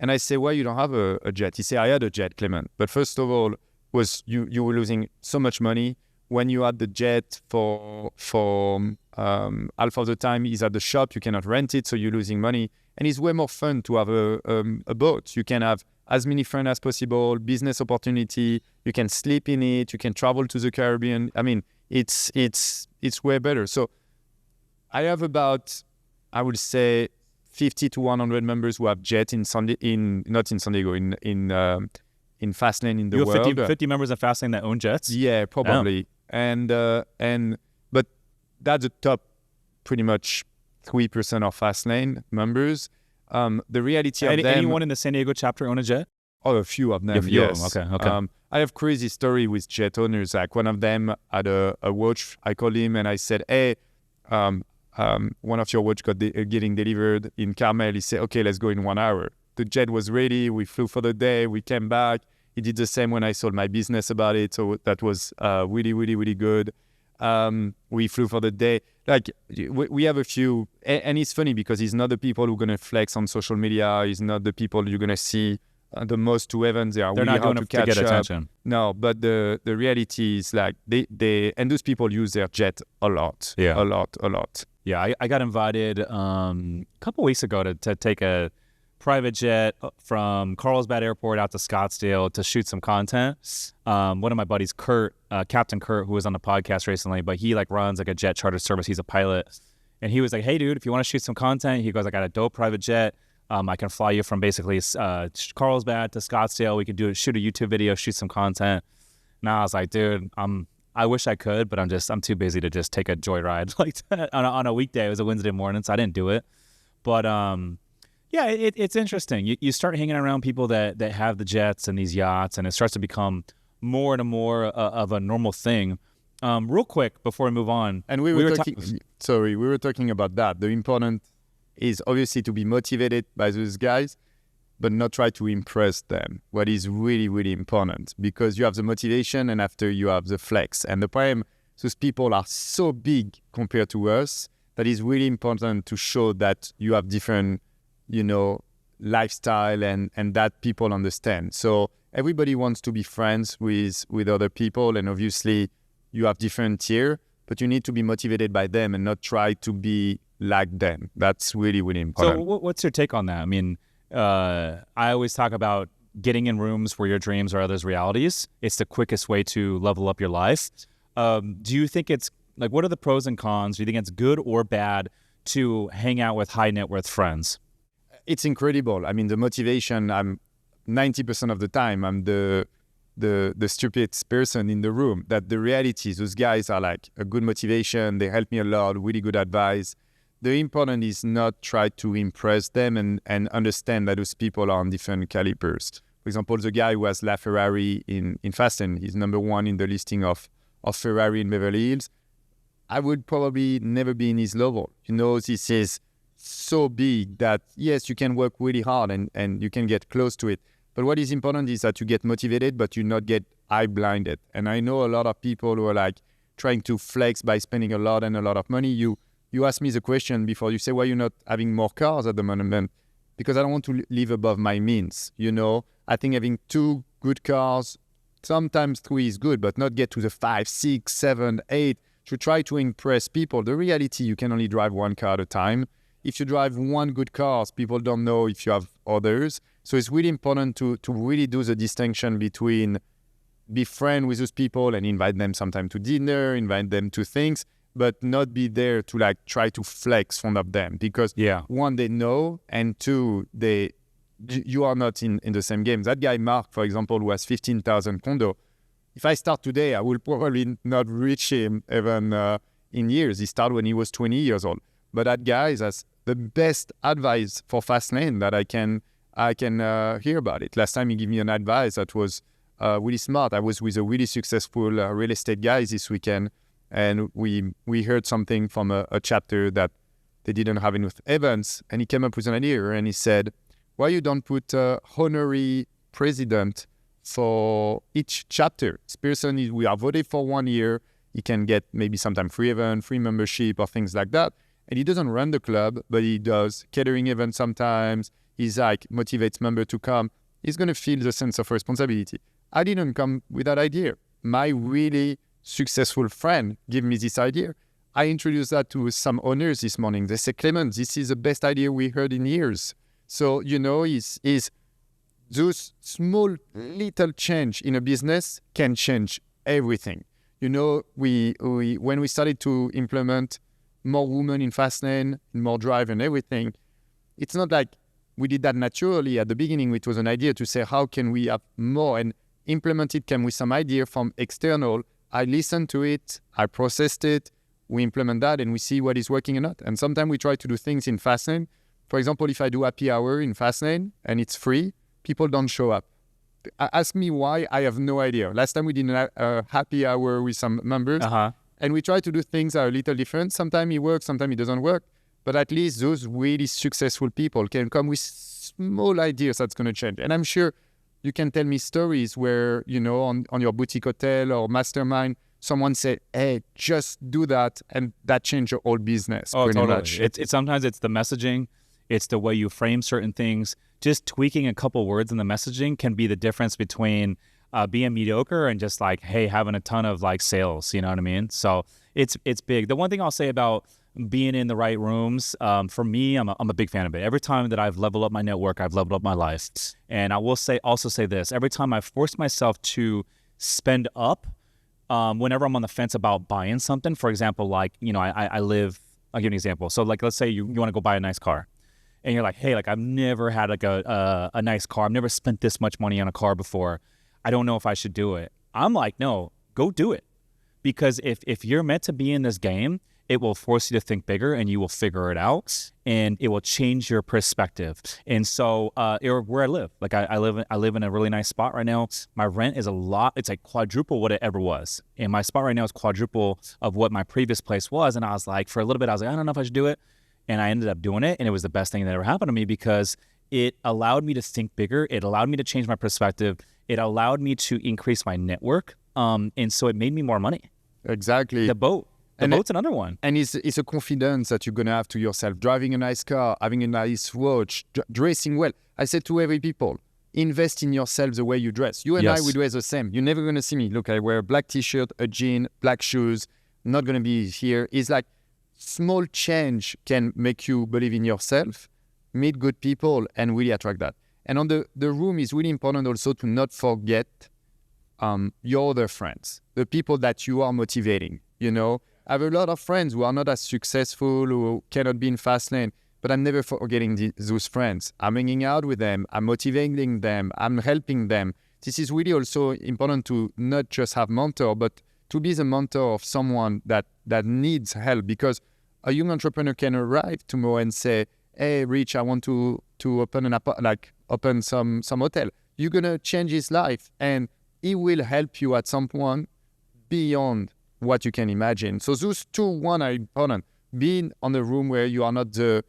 And I say, why you don't have a jet? He said, I had a jet, Clement. But first of all, was you were losing so much money. When you had the jet for half of the time is at the shop, you cannot rent it, so you're losing money. And it's way more fun to have a boat. You can have as many friends as possible, business opportunity. You can sleep in it. You can travel to the Caribbean. I mean, it's way better. So I have about, I would say, 50 to 100 members who have jet not in San Diego, in Fastlane in the world.
You have 50 members of Fastlane that own jets?
Yeah, probably. Oh. But that's the top, pretty much 3% of Fastlane members. The reality of them.
Anyone in the San Diego chapter own a jet?
Oh, a few of them.
Yes. Okay.
I have crazy story with jet owners. Like one of them had a watch. I called him and I said, "Hey, one of your watch getting delivered in Carmel." He said, "Okay, let's go in 1 hour." The jet was ready. We flew for the day. We came back. He did the same when I sold my business about it. So that was really, really, really good. We flew for the day. Like we have a few, and it's funny because he's not the people who are going to flex on social media. He's not the people you're going to see the most to events. They're really
not
hard
going
to catch
get
up.
attention.
No, but the reality is like they and those people use their jet a lot.
Yeah.
A lot.
Yeah, I got invited a couple weeks ago to take a private jet from Carlsbad Airport out to Scottsdale to shoot some content. One of my buddies, Kurt, Captain Kurt, who was on the podcast recently, but he like runs like a jet charter service. He's a pilot. And he was like, hey, dude, if you want to shoot some content, he goes, I got a dope private jet. I can fly you from basically Carlsbad to Scottsdale. We could shoot a YouTube video, shoot some content. Now I was like, dude, I wish I could, but I'm too busy to just take a joyride like that on a weekday. It was a Wednesday morning, so I didn't do it. But yeah, it's interesting. You start hanging around people that have the jets and these yachts, and it starts to become more and more of a normal thing. Real quick before we move on,
and we were talking about that. The important is obviously to be motivated by those guys, but not try to impress them. What is really, really important, because you have the motivation and after you have the flex. And the problem, those people are so big compared to us that it's really important to show that you have different, lifestyle and that people understand. So everybody wants to be friends with other people, and obviously you have different tier, but you need to be motivated by them and not try to be like them. That's really, really important.
So what's your take on that? I mean, I always talk about getting in rooms where your dreams are others' realities. It's the quickest way to level up your life. Do you think it's like, what are the pros and cons? Do you think it's good or bad to hang out with high net worth friends?
It's incredible. I mean, the motivation, I'm 90% of the time, I'm the stupidest person in the room. That the reality, those guys are like a good motivation. They help me a lot, really good advice. The important is not try to impress them and understand that those people are on different calibers. For example, the guy who has LaFerrari in Fast Lane, he's number one in the listing of Ferrari in Beverly Hills. I would probably never be in his level. This is so big that, yes, you can work really hard and you can get close to it. But what is important is that you get motivated, but you not get eye-blinded. And I know a lot of people who are like trying to flex by spending a lot of money. You asked me the question before, you say, why you're not having more cars at the moment? Because I don't want to live above my means. I think having 2 good cars, sometimes 3 is good, but not get to the 5, 6, 7, 8 to try to impress people. The reality, you can only drive 1 car at a time. If you drive 1 good car, people don't know if you have others. So it's really important to really do the distinction between be friend with those people and invite them sometime to dinner, invite them to things, but not be there to like try to flex in front of them, because 1, they know, and 2, you are not in the same game. That guy Mark, for example, who has 15,000 condo, if I start today, I will probably not reach him even in years. He started when he was 20 years old. But that guy has the best advice for fast lane that I can hear about it. Last time he gave me an advice that was really smart. I was with a really successful real estate guy this weekend, and we heard something from a chapter that they didn't have enough events, and he came up with an idea, and he said, why you don't put a honorary president for each chapter? This person, we are voted for 1 year, he can get maybe sometime free event, free membership or things like that. And he doesn't run the club, but he does catering events sometimes. He's like motivates member to come. He's going to feel the sense of responsibility. I didn't come with that idea. My really successful friend gave me this idea. I introduced that to some owners this morning. They said, Clement, this is the best idea we heard in years. So, is those small little change in a business can change everything. When we started to implement more women in Fastlane, more drive and everything, it's not like we did that naturally. At the beginning, it was an idea to say, how can we have more, and implement it came with some idea from external. I listened to it, I processed it, we implement that, and we see what is working or not. And sometimes we try to do things in Fastlane. For example, if I do happy hour in Fastlane and it's free, people don't show up. Ask me why, I have no idea. Last time we did a happy hour with some members, and we try to do things that are a little different. Sometimes it works, sometimes it doesn't work. But at least those really successful people can come with small ideas that's going to change. And I'm sure you can tell me stories where, on your boutique hotel or mastermind, someone said, hey, just do that. And that changed your whole business.
Oh, totally. Much. Sometimes it's the messaging. It's the way you frame certain things. Just tweaking a couple words in the messaging can be the difference between being mediocre and just like, hey, having a ton of like sales, you know what I mean? So it's big. The one thing I'll say about being in the right rooms. For me, I'm a big fan of it. Every time that I've leveled up my network, I've leveled up my life. And I will also say this, every time I force myself to spend up, whenever I'm on the fence about buying something, for example, like, you know, I'll give you an example. So like, let's say you want to go buy a nice car and you're like, hey, like I've never had like a nice car. I've never spent this much money on a car before. I don't know if I should do it. I'm like, no, go do it. Because if you're meant to be in this game, it will force you to think bigger and you will figure it out and it will change your perspective. And so where I live, like I live in a really nice spot right now. My rent is it's like quadruple what it ever was. And my spot right now is quadruple of what my previous place was. And I was like, for a little bit, I was like, I don't know if I should do it. And I ended up doing it. And it was the best thing that ever happened to me because it allowed me to think bigger. It allowed me to change my perspective. It allowed me to increase my network. And so it made me more money.
Exactly.
The boat's another one.
And it's a confidence that you're going to have to yourself. Driving a nice car, having a nice watch, dressing well. I say to every people, invest in yourself the way you dress. You and I, we dress the same. You're never going to see me. Look, I wear a black t-shirt, a jean, black shoes. I'm not going to be here. It's like small change can make you believe in yourself, meet good people, and really attract that. And on the room, is really important also to not forget your other friends, the people that you are motivating, you know. I have a lot of friends who are not as successful, who cannot be in fast lane, but I'm never forgetting those friends. I'm hanging out with them, I'm motivating them, I'm helping them. This is really also important to not just have mentor, but to be the mentor of someone that needs help, because a young entrepreneur can arrive tomorrow and say, hey, Rich, I want to open some hotel. You're going to change his life, and he will help you at some point beyond what you can imagine. So those one are important. Being on the room where you are not the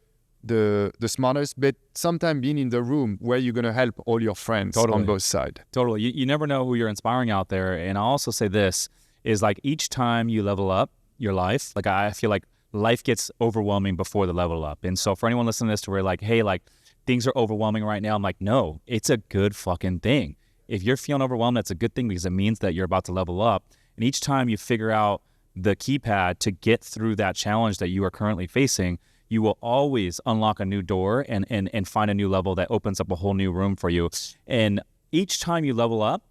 smartest, but sometimes being in the room where you're going to help all your friends on both sides.
Totally. You never know who you're inspiring out there. And I'll also say this, is like each time you level up your life, like I feel like life gets overwhelming before the level up. And so for anyone listening to this to where like, hey, like things are overwhelming right now, I'm like, no, it's a good fucking thing. If you're feeling overwhelmed, that's a good thing because it means that you're about to level up. And each time you figure out the keypad to get through that challenge that you are currently facing, you will always unlock a new door and find a new level that opens up a whole new room for you. And each time you level up,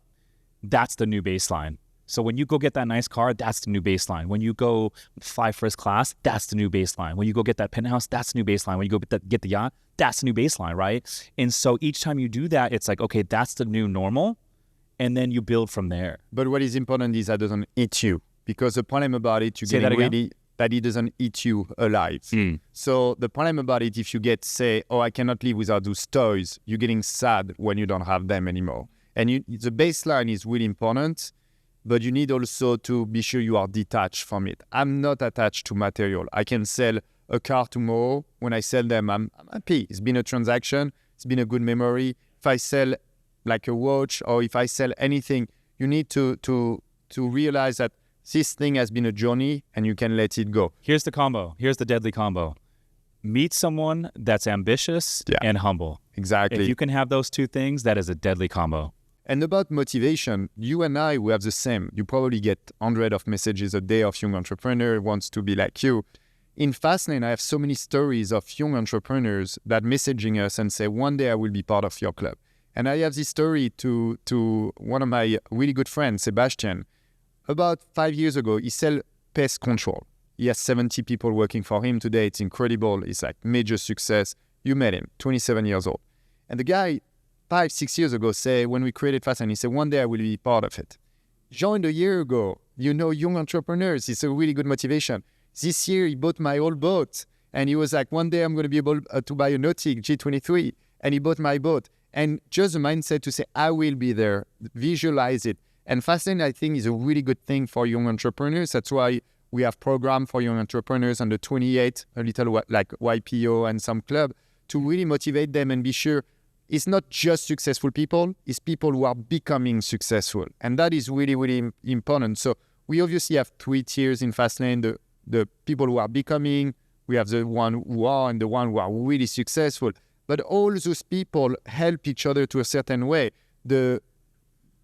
that's the new baseline. So when you go get that nice car, that's the new baseline. When you go fly first class, that's the new baseline. When you go get that penthouse, that's the new baseline. When you go get the yacht, that's the new baseline, right? And so each time you do that, it's like, okay, that's the new normal. And then you build from there.
But what is important is that it doesn't eat you. Because the problem about it, you're getting ready that it doesn't eat you alive. So the problem about it, if you say, oh, I cannot live without those toys, you're getting sad when you don't have them anymore. And the baseline is really important, but you need also to be sure you are detached from it. I'm not attached to material. I can sell a car tomorrow. When I sell them, I'm happy. It's been a transaction. It's been a good memory. If I sell like a watch or if I sell anything, you need to realize that this thing has been a journey and you can let it go.
Here's the combo. Here's the deadly combo. Meet someone that's ambitious and humble.
Exactly.
If you can have those two things, that is a deadly combo.
And about motivation, you and I, we have the same. You probably get hundreds of messages a day of young entrepreneur who wants to be like you. In Fastlane, I have so many stories of young entrepreneurs that messaging us and say, one day I will be part of your club. And I have this story to one of my really good friends, Sebastian. About 5 years ago, he sold pest control. He has 70 people working for him today. It's incredible. It's like major success. You met him, 27 years old. And the guy 5-6 years ago say, when we created Fastlane, he said, one day I will be part of it. Joined a year ago. You know, young entrepreneurs, it's a really good motivation. This year, he bought my old boat. And he was like, one day I'm going to be able to buy a Nautic G23. And he bought my boat. And just the mindset to say, I will be there, visualize it. And Fastlane, I think, is a really good thing for young entrepreneurs. That's why we have programs for young entrepreneurs under 28, a little like YPO and some club, to really motivate them and be sure it's not just successful people, it's people who are becoming successful. And that is really, really important. So we obviously have 3 tiers in Fastlane, the people who are becoming, we have the one who are and the one who are really successful. But all those people help each other to a certain way. The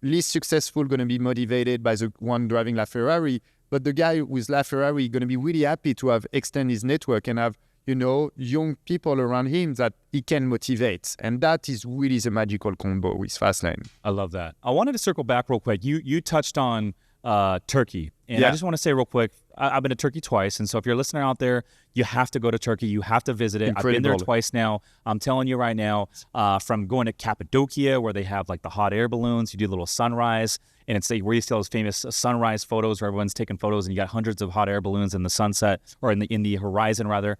least successful going to be motivated by the one driving La Ferrari. But the guy with LaFerrari going to be really happy to have extend his network and have, young people around him that he can motivate. And that is really the magical combo with Fastlane.
I love that. I wanted to circle back real quick. You touched on Turkey. And I just want to say real quick, I've been to Turkey twice. And so if you're a listener out there, you have to go to Turkey. You have to visit it.
Incredible.
I've been there twice now. I'm telling you right now, from going to Cappadocia, where they have like the hot air balloons, you do a little sunrise. And it's where you see all those famous sunrise photos where everyone's taking photos and you got hundreds of hot air balloons in the sunset or in the horizon rather.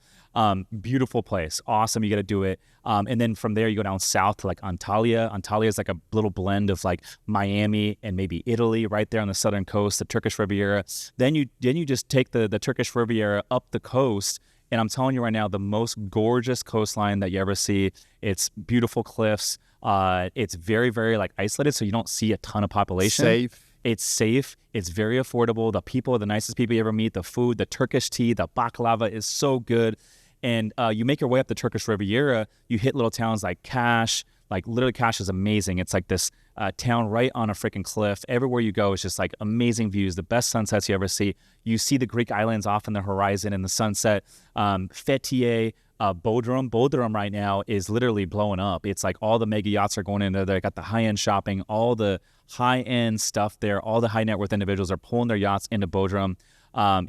Beautiful place. Awesome. You got to do it. And then from there you go down south to like Antalya. Antalya is like a little blend of like Miami and maybe Italy right there on the southern coast, the Turkish Riviera. Then you just take the Turkish Riviera up the coast. And I'm telling you right now, the most gorgeous coastline that you ever see. It's beautiful cliffs. It's very, very like isolated, so you don't see a ton of population.
Safe.
It's safe. It's very affordable. The people are the nicest people you ever meet. The food, the Turkish tea, the baklava is so good. And you make your way up the Turkish Riviera, you hit little towns like Kaş. Like literally Kaş is amazing. It's like this town right on a freaking cliff. Everywhere you go, it's just like amazing views, the best sunsets you ever see. You see the Greek islands off in the horizon in the sunset. Fethiye, Bodrum right now is literally blowing up. It's like all the mega yachts are going in there. They got the high-end shopping, all the high-end stuff there. All the high net worth individuals are pulling their yachts into Bodrum.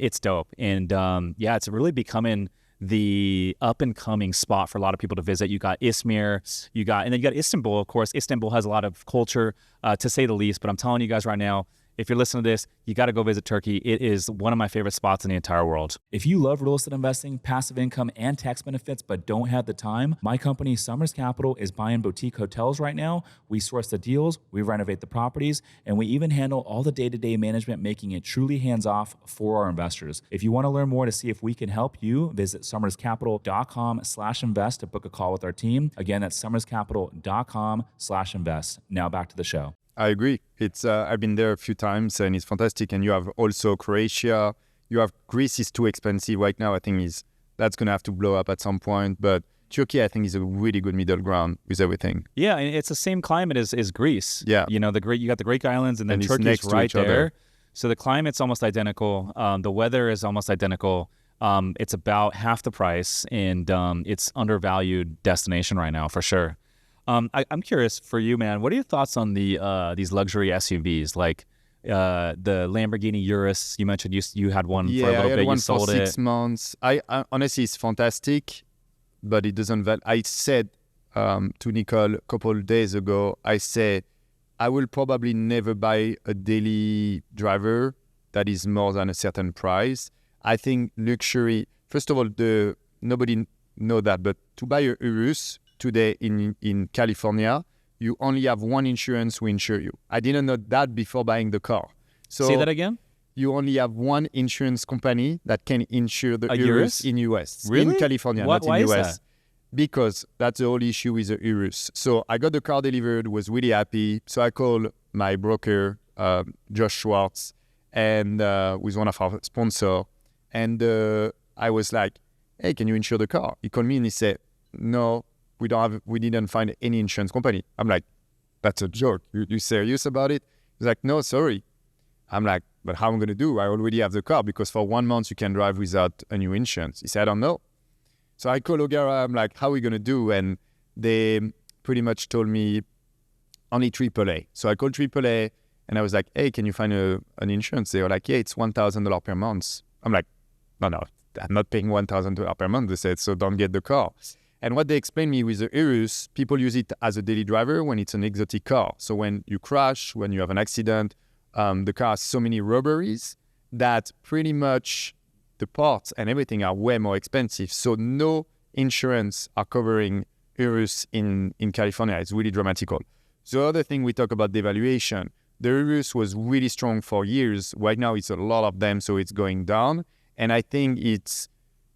It's dope. And it's really becoming the up-and-coming spot for a lot of people to visit. You got Izmir, and then you got Istanbul, of course. Istanbul has a lot of culture, to say the least. But I'm telling you guys right now, if you're listening to this, you got to go visit Turkey. It is one of my favorite spots in the entire world. If you love real estate investing, passive income, and tax benefits, but don't have the time, my company, Summers Capital, is buying boutique hotels right now. We source the deals, we renovate the properties, and we even handle all the day-to-day management, making it truly hands-off for our investors. If you want to learn more to see if we can help you, visit summerscapital.com/invest to book a call with our team. Again, that's summerscapital.com/invest. Now back to the show.
I agree. It's I've been there a few times and it's fantastic. And you have also Croatia. You have Greece is too expensive right now. I think that's going to have to blow up at some point. But Turkey, I think, is a really good middle ground with everything.
Yeah, and it's the same climate as Greece.
Yeah.
You got the Greek islands and then Turkey's right there. So the climate's almost identical. The weather is almost identical. It's about half the price and it's undervalued destination right now for sure. I'm curious for you, man. What are your thoughts on these luxury SUVs like the Lamborghini Urus? You mentioned you had one for a little bit.
I had one
you sold
for 6 months. I honestly, it's fantastic, but it doesn't. I said to Nicole a couple of days ago, I said I will probably never buy a daily driver that is more than a certain price. I think luxury. First of all, nobody know that, but to buy a Urus today in California, you only have one insurance who insure you. I didn't know that before buying the car. So
say that again?
You only have one insurance company that can insure the Urus in US.
Really?
In California, not in
why
US.
Is that?
Because that's the whole issue with the Urus. So I got the car delivered, was really happy. So I called my broker, Josh Schwartz, and with one of our sponsors. And I was like, hey, can you insure the car? He called me and he said, no, we didn't find any insurance company. I'm like, that's a joke. You serious about it? He's like, no, sorry. I'm like, but how am I going to do? I already have the car because for 1 month you can drive without a new insurance. He said, I don't know. So I called O'Gara. I'm like, how are we going to do? And they pretty much told me only AAA. So I called AAA and I was like, hey, can you find an insurance? They were like, yeah, it's $1,000 per month. I'm like, no, I'm not paying $1,000 per month. They said, so don't get the car. And what they explained me with the Urus, people use it as a daily driver when it's an exotic car. So when you crash, when you have an accident, the car has so many robberies that pretty much the parts and everything are way more expensive. So no insurance are covering Urus in California. It's really dramatical. The other thing we talk about devaluation, the Urus was really strong for years. Right now it's a lot of them, so it's going down. And I think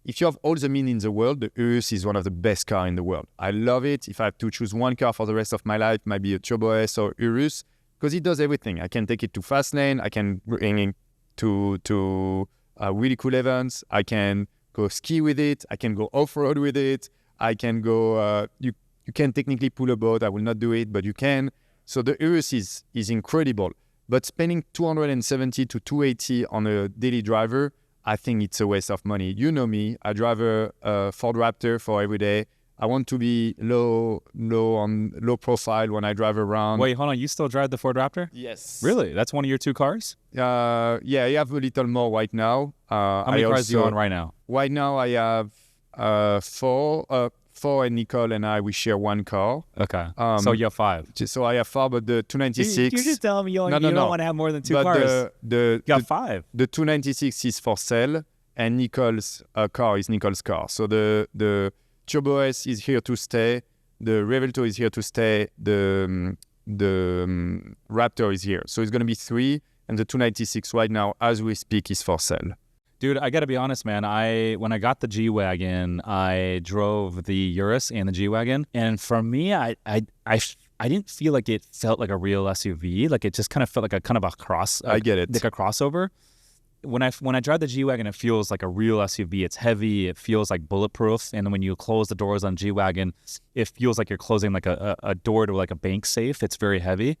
if you have all the means in the world, the Urus is one of the best cars in the world. I love it. If I have to choose one car for the rest of my life, it might be a Turbo S or Urus, because it does everything. I can take it to Fastlane. I can bring it to really cool events. I can go ski with it. I can go off-road with it. I can go, you can technically pull a boat. I will not do it, but you can. So the Urus is incredible. But spending 270 to 280 on a daily driver, I think it's a waste of money. You know me, I drive a Ford Raptor for every day. I want to be low profile when I drive around.
Wait, hold on. You still drive the Ford Raptor?
Yes.
Really? That's one of your 2 cars?
Yeah, I have a little more right now.
How many cars do you own right now?
Right now, I have 4. 4 and Nicole and I, we share 1 car.
Okay. So you have 5.
So I have 4, but the 296...
You're just telling me you don't want to have more than 2 cars. You got 5.
The 296 is for sale, and Nicole's car is Nicole's car. So the Turbo S is here to stay. The Revelto is here to stay. The Raptor is here. So it's going to be 3, and the 296 right now, as we speak, is for sale.
Dude, I got to be honest, man. When I got the G-Wagon, I drove the Urus and the G-Wagon. And for me, I didn't feel like it felt like a real SUV. Like it just kind of felt like a kind of a cross.
I get it.
Like a crossover. When I drive the G-Wagon, it feels like a real SUV. It's heavy. It feels like bulletproof. And then when you close the doors on G-Wagon, it feels like you're closing like a door to like a bank safe. It's very heavy.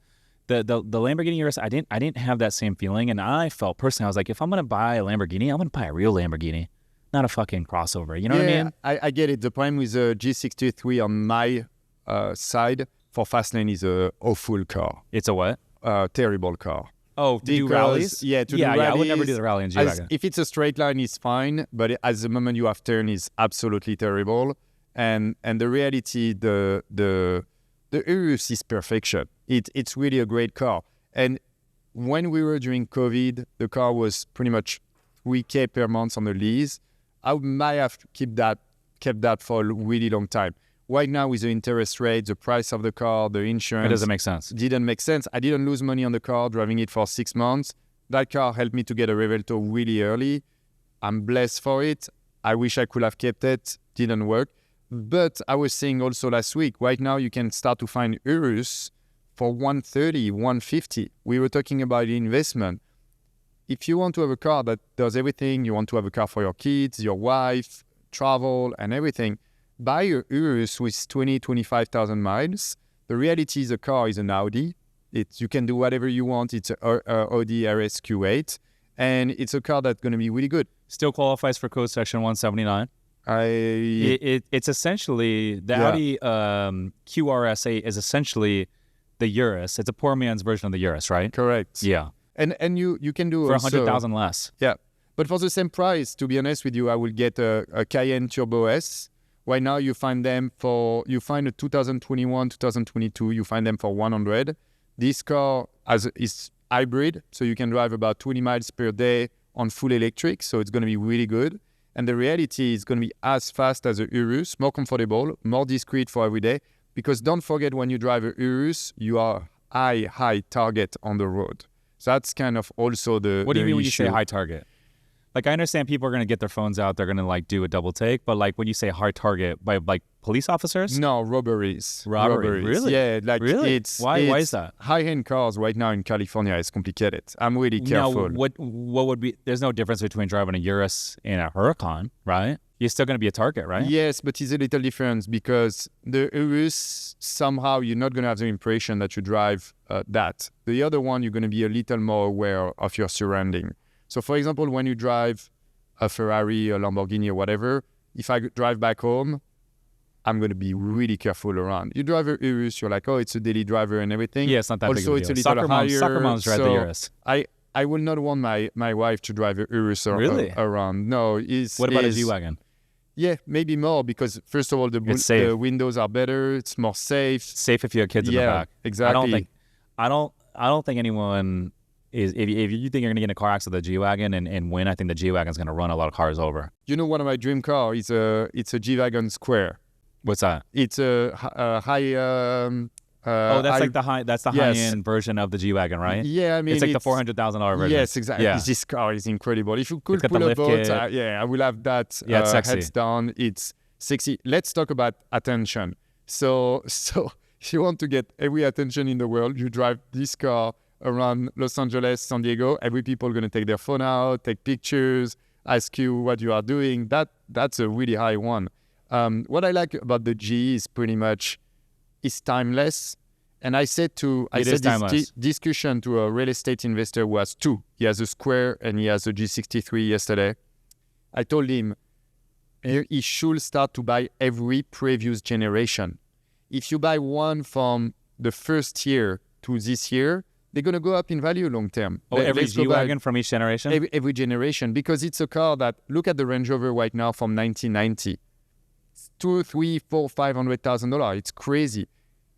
The Lamborghini Urus, I didn't have that same feeling, and I felt personally, I was like, if I'm gonna buy a Lamborghini, I'm gonna buy a real Lamborghini, not a fucking crossover. You know what I mean?
I get it. The problem with the G63 on my side for Fastlane is a awful car.
It's a what?
Terrible car.
Oh, to do rallies?
Yeah, do rallies.
I would never do the rally in G-Wagon.
If it's a straight line, it's fine, but at the moment you have turn, is absolutely terrible. And the reality, the Urus is perfection. It's really a great car. And when we were during COVID, the car was pretty much $3,000 per month on the lease. I might have kept that for a really long time. Right now, with the interest rate, the price of the car, the insurance...
It doesn't make sense.
Didn't make sense. I didn't lose money on the car, driving it for 6 months. That car helped me to get a Revelto really early. I'm blessed for it. I wish I could have kept it. Didn't work. But I was saying also last week, right now you can start to find Urus for 130, 150. We were talking about the investment. If you want to have a car that does everything, you want to have a car for your kids, your wife, travel and everything, buy a Urus with 20, 25,000 miles. The reality is the car is an Audi. You can do whatever you want. It's an Audi RS Q8. And it's a car that's going to be really good.
Still qualifies for code section 179. It's essentially the Audi QRS8 is essentially the Urus. It's a poor man's version of the Urus, right?
Correct.
Yeah.
And you can do
for
also,
100,000 less.
Yeah, but for the same price, to be honest with you, I will get a Cayenne Turbo S. Right now, you find a 2021, 2022, you find them for 100. This car is hybrid, so you can drive about 20 miles per day on full electric, so it's going to be really good. And the reality is going to be as fast as a Urus, more comfortable, more discreet for every day. Because don't forget, when you drive a Urus, you are high target on the road. So that's kind of also the
What do you mean when
issue.
you say high target? Like, I understand people are going to get their phones out. They're going to, like, do a double take. But, like, when you say hard target, by, like, police officers?
No, robberies.
Robberies. Really?
Yeah. Like,
really?
It's,
Why is that?
High-end cars right now in California is complicated. I'm really careful.
Now, what would be... There's no difference between driving a Urus and a Huracan, right? You're still going to be a target, right?
Yes, but it's a little difference because the Urus, somehow you're not going to have the impression that you drive that. The other one, you're going to be a little more aware of your surrounding. So, for example, when you drive a Ferrari, a Lamborghini, or whatever, if I drive back home, I'm going to be really careful around. You drive a Urus, you're like, oh, it's a daily driver and everything.
Yeah, it's not that
also,
big of a
it's
deal.
a little higher.
Soccer moms drive the Urus.
I will not want my wife to drive a Urus around. No.
What about a G-Wagon?
Yeah, maybe more because, first of all, the windows are better. It's more safe.
Safe if you have kids in the back.
Exactly.
I don't think anyone... If you think you're going to get in a car accident with a G-Wagon and win, I think the G-Wagon's going to run a lot of cars over.
You know, one of my dream cars it's a G-Wagon Square.
What's that?
It's a high...
that's the high-end version of the G-Wagon, right?
Yeah, I mean...
It's like the $400,000 version.
Yes, exactly.
Yeah.
This car is incredible. If you could pull a boat, I will have that
it's sexy.
heads down. It's sexy. Let's talk about attention. So if you want to get every attention in the world, you drive this car around Los Angeles, San Diego. Every people are going to take their phone out, take pictures, ask you what you are doing. That's a really high one. What I like about the G is pretty much it's timeless. And I said this discussion to a real estate investor who has two. He has a Square and he has a G63 yesterday. I told him he should start to buy every previous generation. If you buy one from the first year to this year, they're going to go up in value long term.
Oh, every G-Wagon from each generation?
Every generation, because it's a car that, look at the Range Rover right now from 1990. It's $200,000, $300,000, $400,000, $500,000. It's crazy.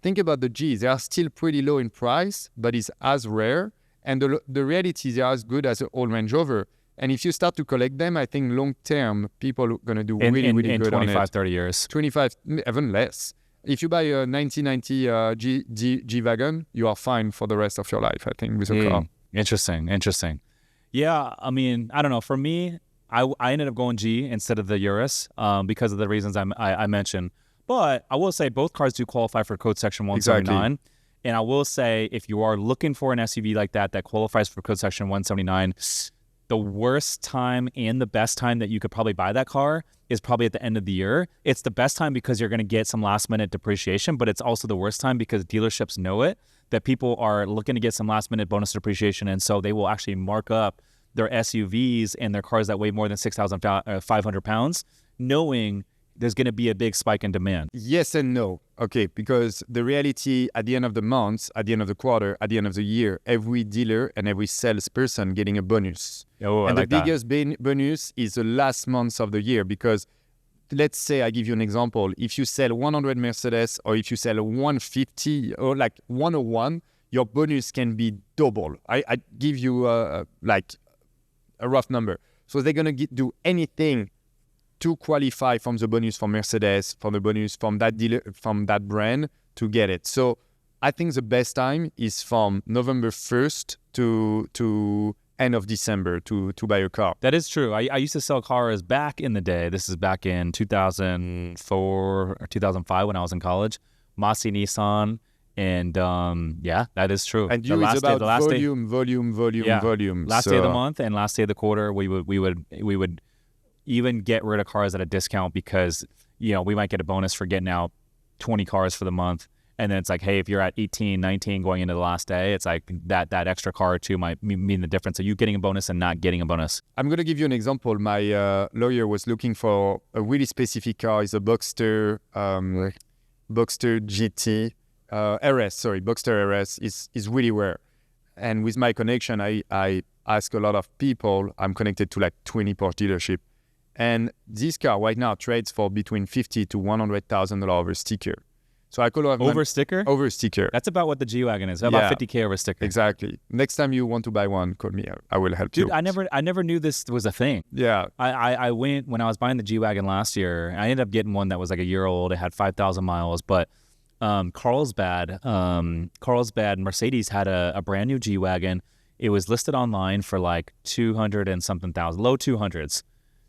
Think about the Gs. They are still pretty low in price, but it's as rare. And the reality is they are as good as an old Range Rover. And if you start to collect them, I think long term, people are going to do really good on it.
In 25, 30 years.
25, even less. If you buy a 1990 G-Wagon, you are fine for the rest of your life, I think, with a car.
Interesting. Yeah, I mean, I don't know. For me, I ended up going G instead of the Urus because of the reasons I mentioned. But I will say both cars do qualify for code section 179. Exactly. And I will say if you are looking for an SUV like that qualifies for code section 179, the worst time and the best time that you could probably buy that car is probably at the end of the year. It's the best time because you're going to get some last minute depreciation, but it's also the worst time because dealerships know it, that people are looking to get some last minute bonus depreciation. And so they will actually mark up their SUVs and their cars that weigh more than 6,500 pounds, knowing there's going to be a big spike in demand.
Yes and no. Okay, because the reality at the end of the month, at the end of the quarter, at the end of the year, every dealer and every salesperson getting a bonus.
Oh,
and
like
the biggest bonus is the last month of the year, because let's say, I give you an example. If you sell 100 Mercedes or if you sell 150 or like 101, your bonus can be double. I give you like a rough number. So they're going to do anything to qualify from the bonus from Mercedes, from the bonus from that dealer, from that brand to get it. So I think the best time is from November 1st to end of December to buy a car.
That is true. I used to sell cars back in the day. This is back in 2004 or 2005 when I was in college. Massey Nissan. And yeah, that is true.
And you, it's about volume.
Last day of the month and last day of the quarter, we would even get rid of cars at a discount because, you know, we might get a bonus for getting out 20 cars for the month. And then it's like, hey, if you're at 18, 19 going into the last day, it's like that extra car or two might mean the difference. So you getting a bonus and not getting a bonus.
I'm going to give you an example. My lawyer was looking for a really specific car. It's a Boxster GT. Boxster RS is really rare. And with my connection, I ask a lot of people. I'm connected to like 20 Porsche dealership. And this car right now trades for between $50,000 to $100,000 over sticker. So I call
over sticker?
Over sticker.
That's about what the G-Wagon is. About $50K over sticker.
Exactly. Next time you want to buy one, call me. I will help you.
Dude, I never knew this was a thing.
Yeah.
I went, when I was buying the G-Wagon last year, I ended up getting one that was like a year old. It had 5,000 miles, but Carlsbad Mercedes had a brand new G-Wagon. It was listed online for like 200 and something thousand, low 200s.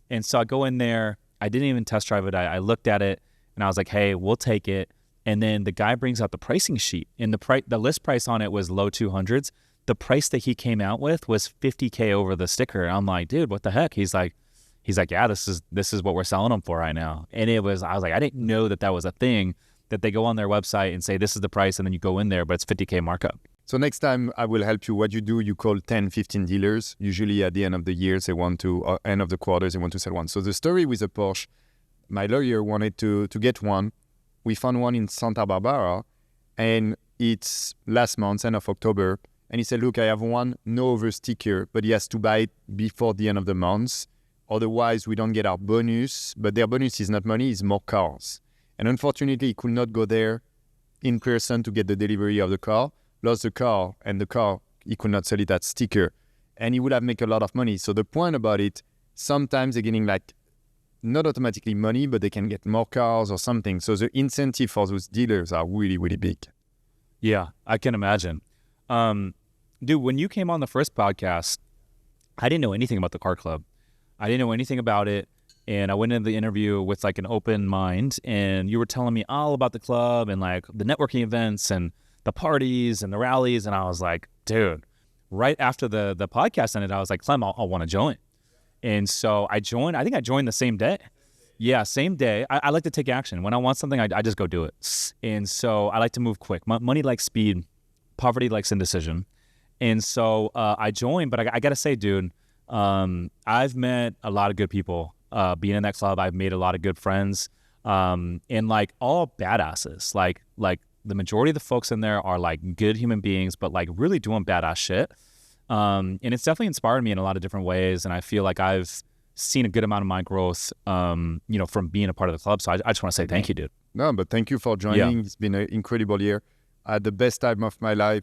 And so I go in there. I didn't even test drive it. I looked at it and I was like, hey, we'll take it. And then the guy brings out the pricing sheet, and the list price on it was low 200s. The price that he came out with was $50K over the sticker. And I'm like, dude, what the heck? He's like, yeah, this is what we're selling them for right now. And I was like, I didn't know that was a thing, that they go on their website and say, this is the price. And then you go in there, but it's $50K markup.
So next time I will help you. What you do, you call 10, 15 dealers. Usually at the end of the year, end of the quarters, they want to sell one. So the story with the Porsche, my lawyer wanted to get one. We found one in Santa Barbara, and it's last month, end of October. And he said, look, I have one, no over sticker, but he has to buy it before the end of the month. Otherwise, we don't get our bonus. But their bonus is not money, it's more cars. And unfortunately, he could not go there in person to get the delivery of the car. Lost the car, and the car, he could not sell it at sticker. And he would have made a lot of money. So the point about it, sometimes they're getting like, not automatically money, but they can get more cars or something. So the incentive for those dealers are really, really big.
Yeah, I can imagine. Dude, when you came on the first podcast, I didn't know anything about the car club. I didn't know anything about it. And I went into the interview with like an open mind, and you were telling me all about the club and like the networking events and the parties and the rallies. And I was like, dude, right after the podcast ended, I was like, Clem, I'll want to join. And so I joined. I think I joined the same day. Yeah, same day. I like to take action. When I want something, I just go do it. And so I like to move quick. Money likes speed. Poverty likes indecision. And so I joined, but I got to say, dude, I've met a lot of good people. Being in that club, I've made a lot of good friends. And like all badasses. Like the majority of the folks in there are like good human beings, but like really doing badass shit. And it's definitely inspired me in a lot of different ways. And I feel like I've seen a good amount of my growth, from being a part of the club. So I just want to say thank you, dude.
No, but thank you for joining. It's been an incredible year. I had the best time of my life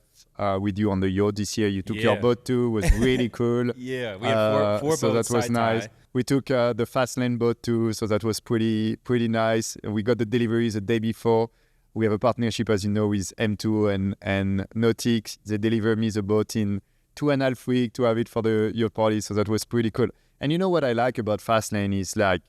with you on the yacht this year. You took your boat too. It was really cool.
We had four
so
boats.
That was nice. We took the fast lane boat too, so that was pretty nice. We got the deliveries the day before. We have a partnership, as you know, with M2 and Nautic. They delivered me the boat in 2.5 weeks to have it for the yacht party, so that was pretty cool. And you know what I like about Fastlane is like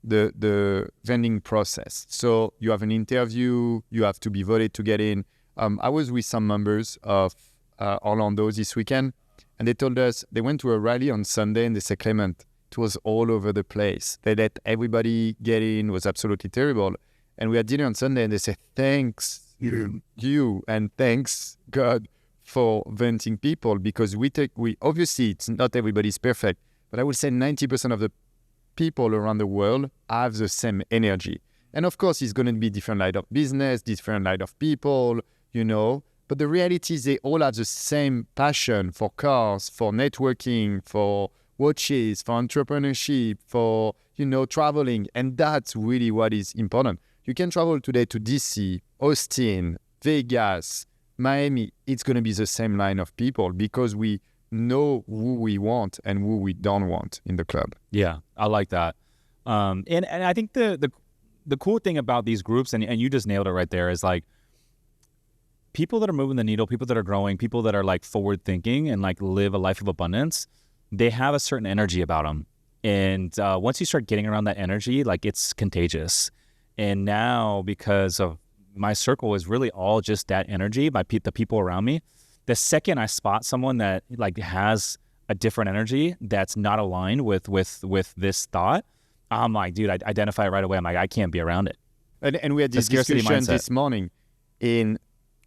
the vending process. So you have an interview, you have to be voted to get in. I was with some members of Orlando this weekend, and they told us they went to a rally on Sunday, and they said, Clement, it was all over the place. They let everybody get in. It was absolutely terrible. And we had dinner on Sunday, and they said, thanks you and thanks God for venting people, because we obviously it's not everybody's perfect, but I would say 90% of the people around the world have the same energy. And of course, it's going to be different line of business, different line of people, but the reality is they all have the same passion for cars, for networking, for watches, for entrepreneurship, for, traveling. And that's really what is important. You can travel today to DC, Austin, Vegas, Miami. It's going to be the same line of people because we know who we want and who we don't want in the club.
Yeah, I like that. And I think the cool thing about these groups, and you just nailed it right there, is like people that are moving the needle, people that are growing, people that are like forward thinking and like live a life of abundance, they have a certain energy about them. And once you start getting around that energy, like it's contagious. And now, because of my circle is really all just that energy, the people around me, the second I spot someone that like has a different energy that's not aligned with this thought, I'm like, dude, I identify it right away. I'm like, I can't be around it.
And we had this discussion this morning. In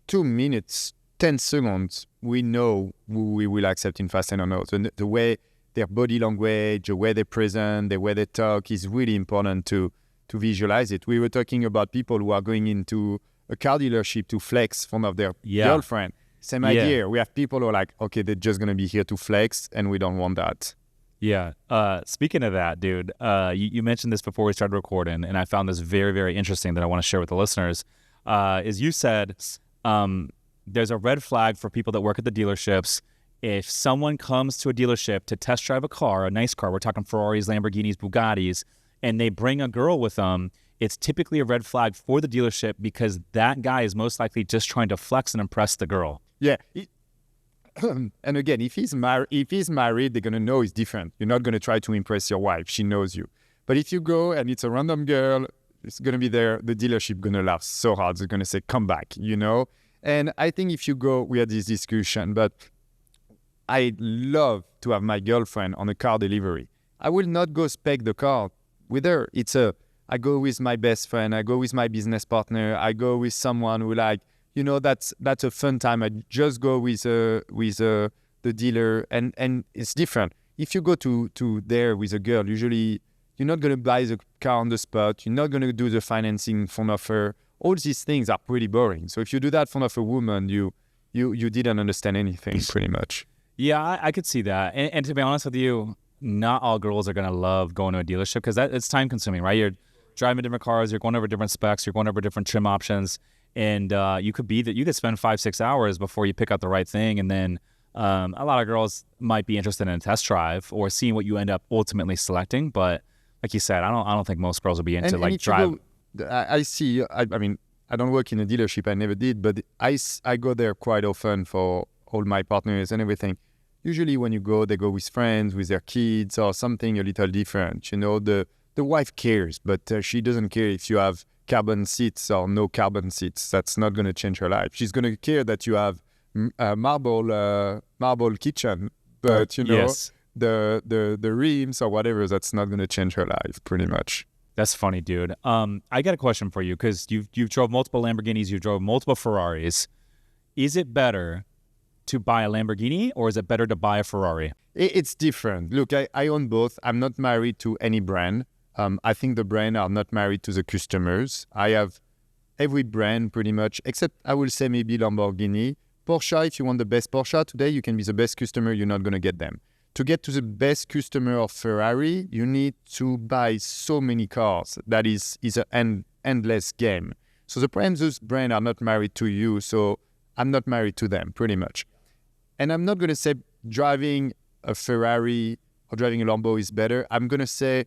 2 minutes, 10 seconds, we know who we will accept in Fast Lane or not. So the way their body language, the way they present, the way they talk is really important to visualize it. We were talking about people who are going into a car dealership to flex in front of their girlfriend. Same idea. We have people who are like, okay, they're just going to be here to flex, and we don't want that.
Yeah. Speaking of that, dude, you mentioned this before we started recording, and I found this very, very interesting that I want to share with the listeners. Is you said there's a red flag for people that work at the dealerships. If someone comes to a dealership to test drive a car, a nice car, we're talking Ferraris, Lamborghinis, Bugattis, and they bring a girl with them, it's typically a red flag for the dealership because that guy is most likely just trying to flex and impress the girl.
Yeah. And again, if he's married, they're going to know it's different. You're not going to try to impress your wife. She knows you. But if you go and it's a random girl, it's going to be there. The dealership going to laugh so hard. They're going to say, come back, And I think if you go, we had this discussion, but I love to have my girlfriend on a car delivery. I will not go spec the car with her. I go with my best friend. I go with my business partner. I go with someone who that's a fun time. I just go with the dealer, and it's different. If you go to there with a girl, usually you're not going to buy the car on the spot. You're not going to do the financing in front of her. All these things are pretty boring. So if you do that in front of a woman, you didn't understand anything pretty much.
Yeah, I could see that. And to be honest with you, not all girls are going to love going to a dealership because it's time consuming, right? You're driving different cars, you're going over different specs, you're going over different trim options. And you could spend 5-6 hours before you pick out the right thing. And then a lot of girls might be interested in a test drive or seeing what you end up ultimately selecting. But like you said, I don't think most girls will be into drive.
I see. I mean, I don't work in a dealership. I never did, but I go there quite often for all my partners and everything. Usually when you go, they go with friends, with their kids or something a little different. The wife cares, but she doesn't care if you have carbon seats or no carbon seats. That's not going to change her life. She's going to care that you have a marble kitchen, but yes. the rims or whatever, that's not going to change her life pretty much.
That's funny, dude. I got a question for you because you've drove multiple Lamborghinis, you drove multiple Ferraris. Is it better to buy a Lamborghini or is it better to buy a Ferrari?
It's different. Look, I own both. I'm not married to any brand. I think the brand are not married to the customers. I have every brand pretty much, except I will say maybe Lamborghini. Porsche, if you want the best Porsche today, you can be the best customer, you're not going to get them. To get to the best customer of Ferrari, you need to buy so many cars. That is an endless game. So the brands are not married to you, so I'm not married to them, pretty much. And I'm not going to say driving a Ferrari or driving a Lambo is better. I'm going to say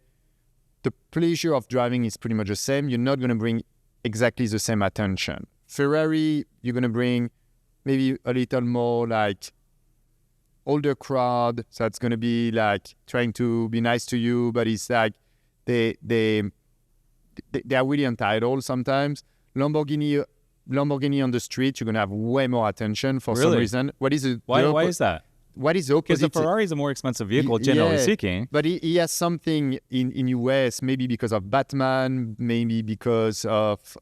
the pleasure of driving is pretty much the same. You're not going to bring exactly the same attention. Ferrari, you're going to bring maybe a little more like older crowd, so it's going to be like trying to be nice to you, but it's like they are really entitled sometimes. Lamborghini on the street, you're going to have way more attention for some reason.
Why is that?
What is the opposite?
Because the Ferrari is a more expensive vehicle, generally speaking.
But he has something in US, maybe because of Batman, maybe because of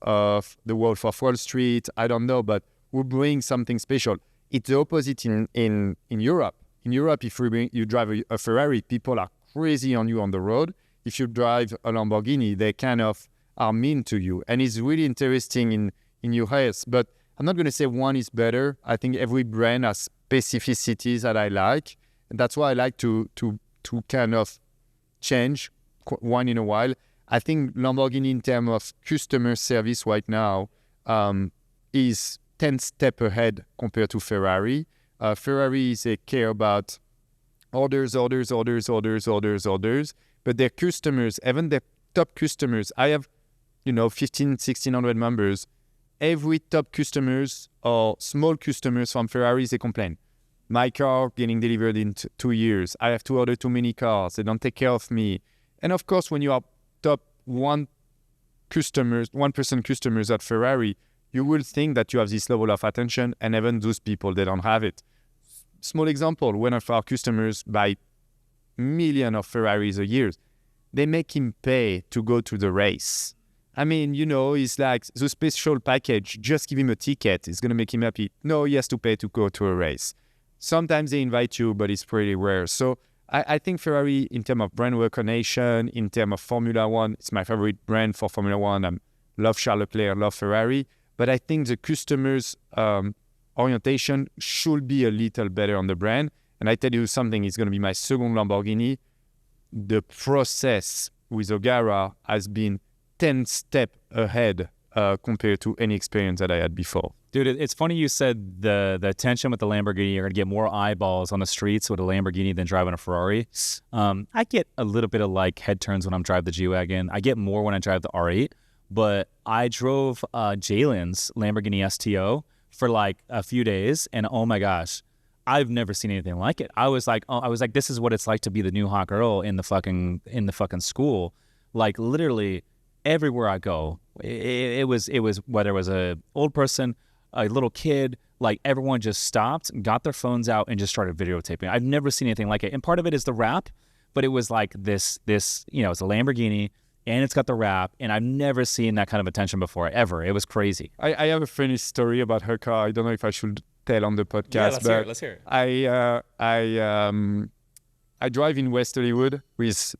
the Wolf of Wall Street, I don't know, but we bring something special. It's the opposite in Europe. In Europe, if you drive a Ferrari, people are crazy on you on the road. If you drive a Lamborghini, they kind of are mean to you. And it's really interesting in US. But I'm not going to say one is better. I think every brand has specificities that I like. And that's why I like to kind of change one in a while. I think Lamborghini in terms of customer service right now is 10 steps ahead compared to Ferrari. Ferrari is a care about orders, but their customers, even their top customers, I have, 1,500-1,600 members. Every top customers or small customers from Ferrari, they complain. My car getting delivered in 2 years. I have to order too many cars. They don't take care of me. And of course, when you are top 1% customers at Ferrari, you will think that you have this level of attention, and even those people, they don't have it. Small example, one of our customers buy millions of Ferraris a year. They make him pay to go to the race. I mean, it's like the special package, just give him a ticket. It's going to make him happy. No, he has to pay to go to a race. Sometimes they invite you, but it's pretty rare. So I think Ferrari, in terms of brand recognition, in terms of Formula One, it's my favorite brand for Formula One. I love Charles Leclerc, love Ferrari. But I think the customer's orientation should be a little better on the brand. And I tell you something, it's going to be my second Lamborghini. The process with O'Gara has been 10 steps ahead compared to any experience that I had before.
Dude, it's funny you said the attention with the Lamborghini, you're going to get more eyeballs on the streets with a Lamborghini than driving a Ferrari. I get a little bit of like head turns when I'm driving the G-Wagon. I get more when I drive the R8. But I drove Jalen's Lamborghini STO for like a few days, and oh my gosh, I've never seen anything like it. I was like, this is what it's like to be the new hot girl in the fucking school. Like literally everywhere I go, it was whether it was a old person, a little kid, like everyone just stopped, got their phones out, and just started videotaping. I've never seen anything like it. And part of it is the wrap, but it was like this, it's a Lamborghini. And it's got the wrap, and I've never seen that kind of attention before, ever. It was crazy.
I have a funny story about her car. I don't know if I should tell on the podcast.
Yeah, let's hear it.
I drive in West Hollywood with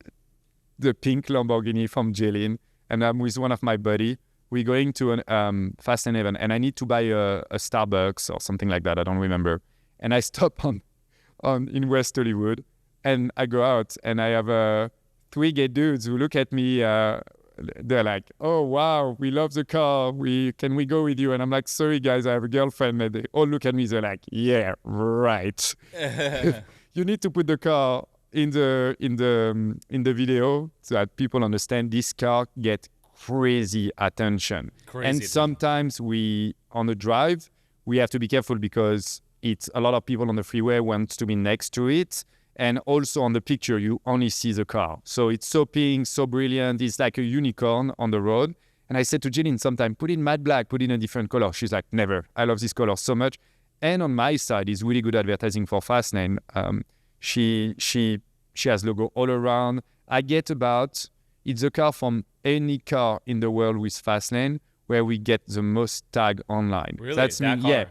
the pink Lamborghini from Jalen, and I'm with one of my buddy. We're going to an Fast and Heaven, and I need to buy a Starbucks or something like that. I don't remember. And I stop in West Hollywood, and I go out, and I have 3 gay dudes who look at me. They're like, "Oh wow, we love the car. Can we go with you?" And I'm like, "Sorry guys, I have a girlfriend." And they all look at me. They're like, "Yeah, right." You need to put the car in the video so that people understand this car get crazy attention. And sometimes on the drive, we have to be careful because it's a lot of people on the freeway want to be next to it. And also on the picture, you only see the car. So it's so pink, so brilliant. It's like a unicorn on the road. And I said to Jillian sometime, put in matte black, put in a different color. She's like, never. I love this color so much. And on my side, it's really good advertising for Fastlane. She has logo all around. I get about it's the car from any car in the world with Fastlane where we get the most tag online.
Really?
That's
that
me.
car?
Yeah.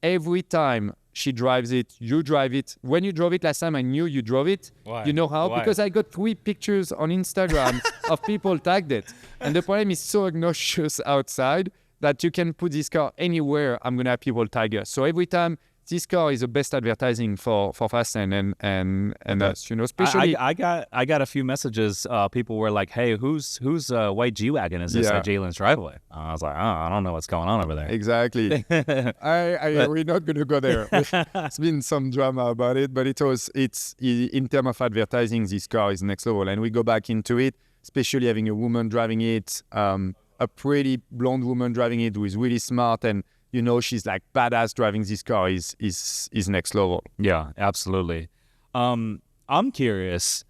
Every time she drives it, you drive it. When you drove it last time, I knew you drove it.
Why?
You know how?
Why?
Because I got 3 pictures on Instagram of people tagged it. And the problem is so obnoxious outside that you can put this car anywhere. I'm gonna have people tag us. So every time, this car is the best advertising for Fastlane and us. You know, especially.
I got a few messages. People were like, "Hey, whose white G-Wagon is this at Jalen's driveway?" I was like, "Oh, I don't know what's going on over there."
Exactly. We're not gonna go there. There's been some drama about it, but it's in terms of advertising, this car is next level. And we go back into it, especially having a woman driving it, a pretty blonde woman driving it who is really smart and. You know, she's like badass driving this car is next level.
Yeah, absolutely. I'm curious,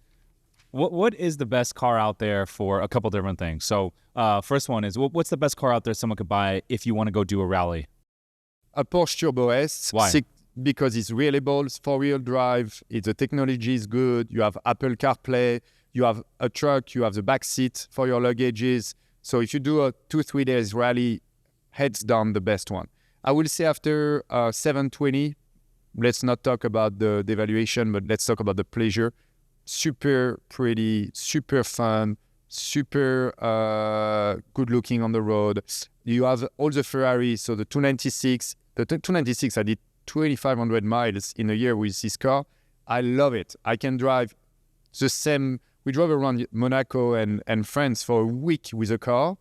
what is the best car out there for a couple different things? So first one is, what's the best car out there someone could buy if you want to go do a rally?
A Porsche Turbo S.
Why?
Because it's reliable, it's 4-wheel drive, the technology is good, you have Apple CarPlay, you have a truck, you have the back seat for your luggages. So if you do a 2-3 days rally, heads down the best one. I will say after 720, let's not talk about the devaluation, but let's talk about the pleasure. Super pretty, super fun, super good looking on the road. You have all the Ferraris, so the 296. The 296, I did 2,500 miles in a year with this car. I love it. I can drive the same. We drove around Monaco and France for a week with a car.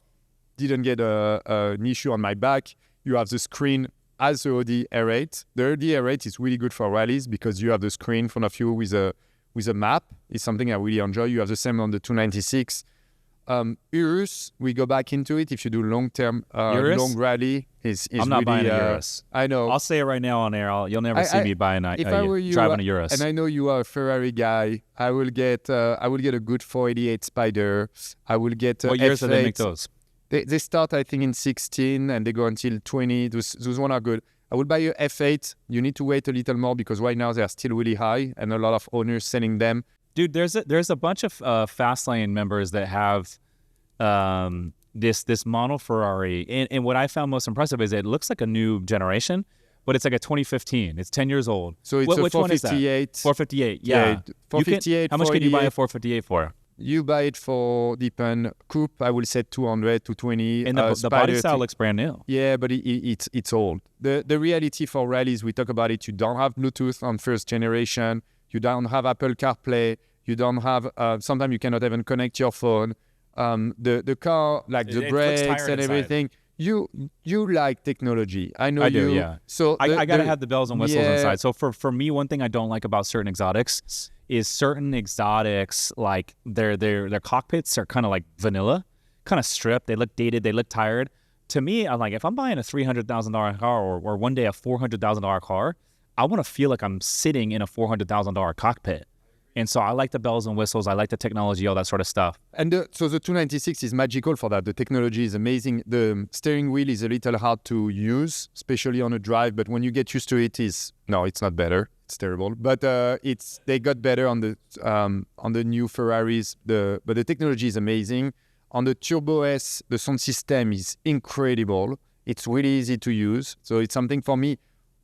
Didn't get an issue on my back. You have the screen as the Audi R8. The Audi R8 is really good for rallies because you have the screen in front of you with a map. It's something I really enjoy. You have the same on the 296. Urus, we go back into it. If you do long-term, long rally, is
I'm not
really,
buying a Urus.
I know.
I'll say it right now on air. You'll never see me buying driving a Urus.
And I know you are a Ferrari guy. I will get a good 488 Spider. I will get
what years
F8.
do they make those?
They start, I think, in 16 and they go until 20. Those ones are good. I would buy a F8. You need to wait a little more because right now they are still really high and a lot of owners selling them.
Dude, there's a bunch of Fastlane members that have this model Ferrari, and what I found most impressive is it looks like a new generation, but it's like a 2015. It's 10 years old.
So it's
which one is that? 458. Yeah.
458.
How much can you buy a 458 for?
You buy it for depend coupe. I will say 200, 220.
And the body style looks brand new.
Yeah, but it's old. The reality for rallies, we talk about it. You don't have Bluetooth on first generation. You don't have Apple CarPlay. You don't have. Sometimes you cannot even connect your phone. The car, like the brakes and everything. You like technology. I know
I
you.
do, yeah.
So
I gotta have the bells and whistles inside. So for me, one thing I don't like about certain exotics is certain exotics, like their cockpits are kind of like vanilla, kind of stripped. They look dated. They look tired. To me, I'm like, if I'm buying a $300,000 car or one day a $400,000 car, I want to feel like I'm sitting in a $400,000 cockpit. And so I like the bells and whistles. I like the technology, all that sort of stuff.
And so the 296 is magical for that. The technology is amazing. The steering wheel is a little hard to use, especially on a drive. But when you get used to it, it's not better. It's terrible. But they got better on the new Ferraris. But the technology is amazing. On the Turbo S, the sound system is incredible. It's really easy to use. So it's something for me.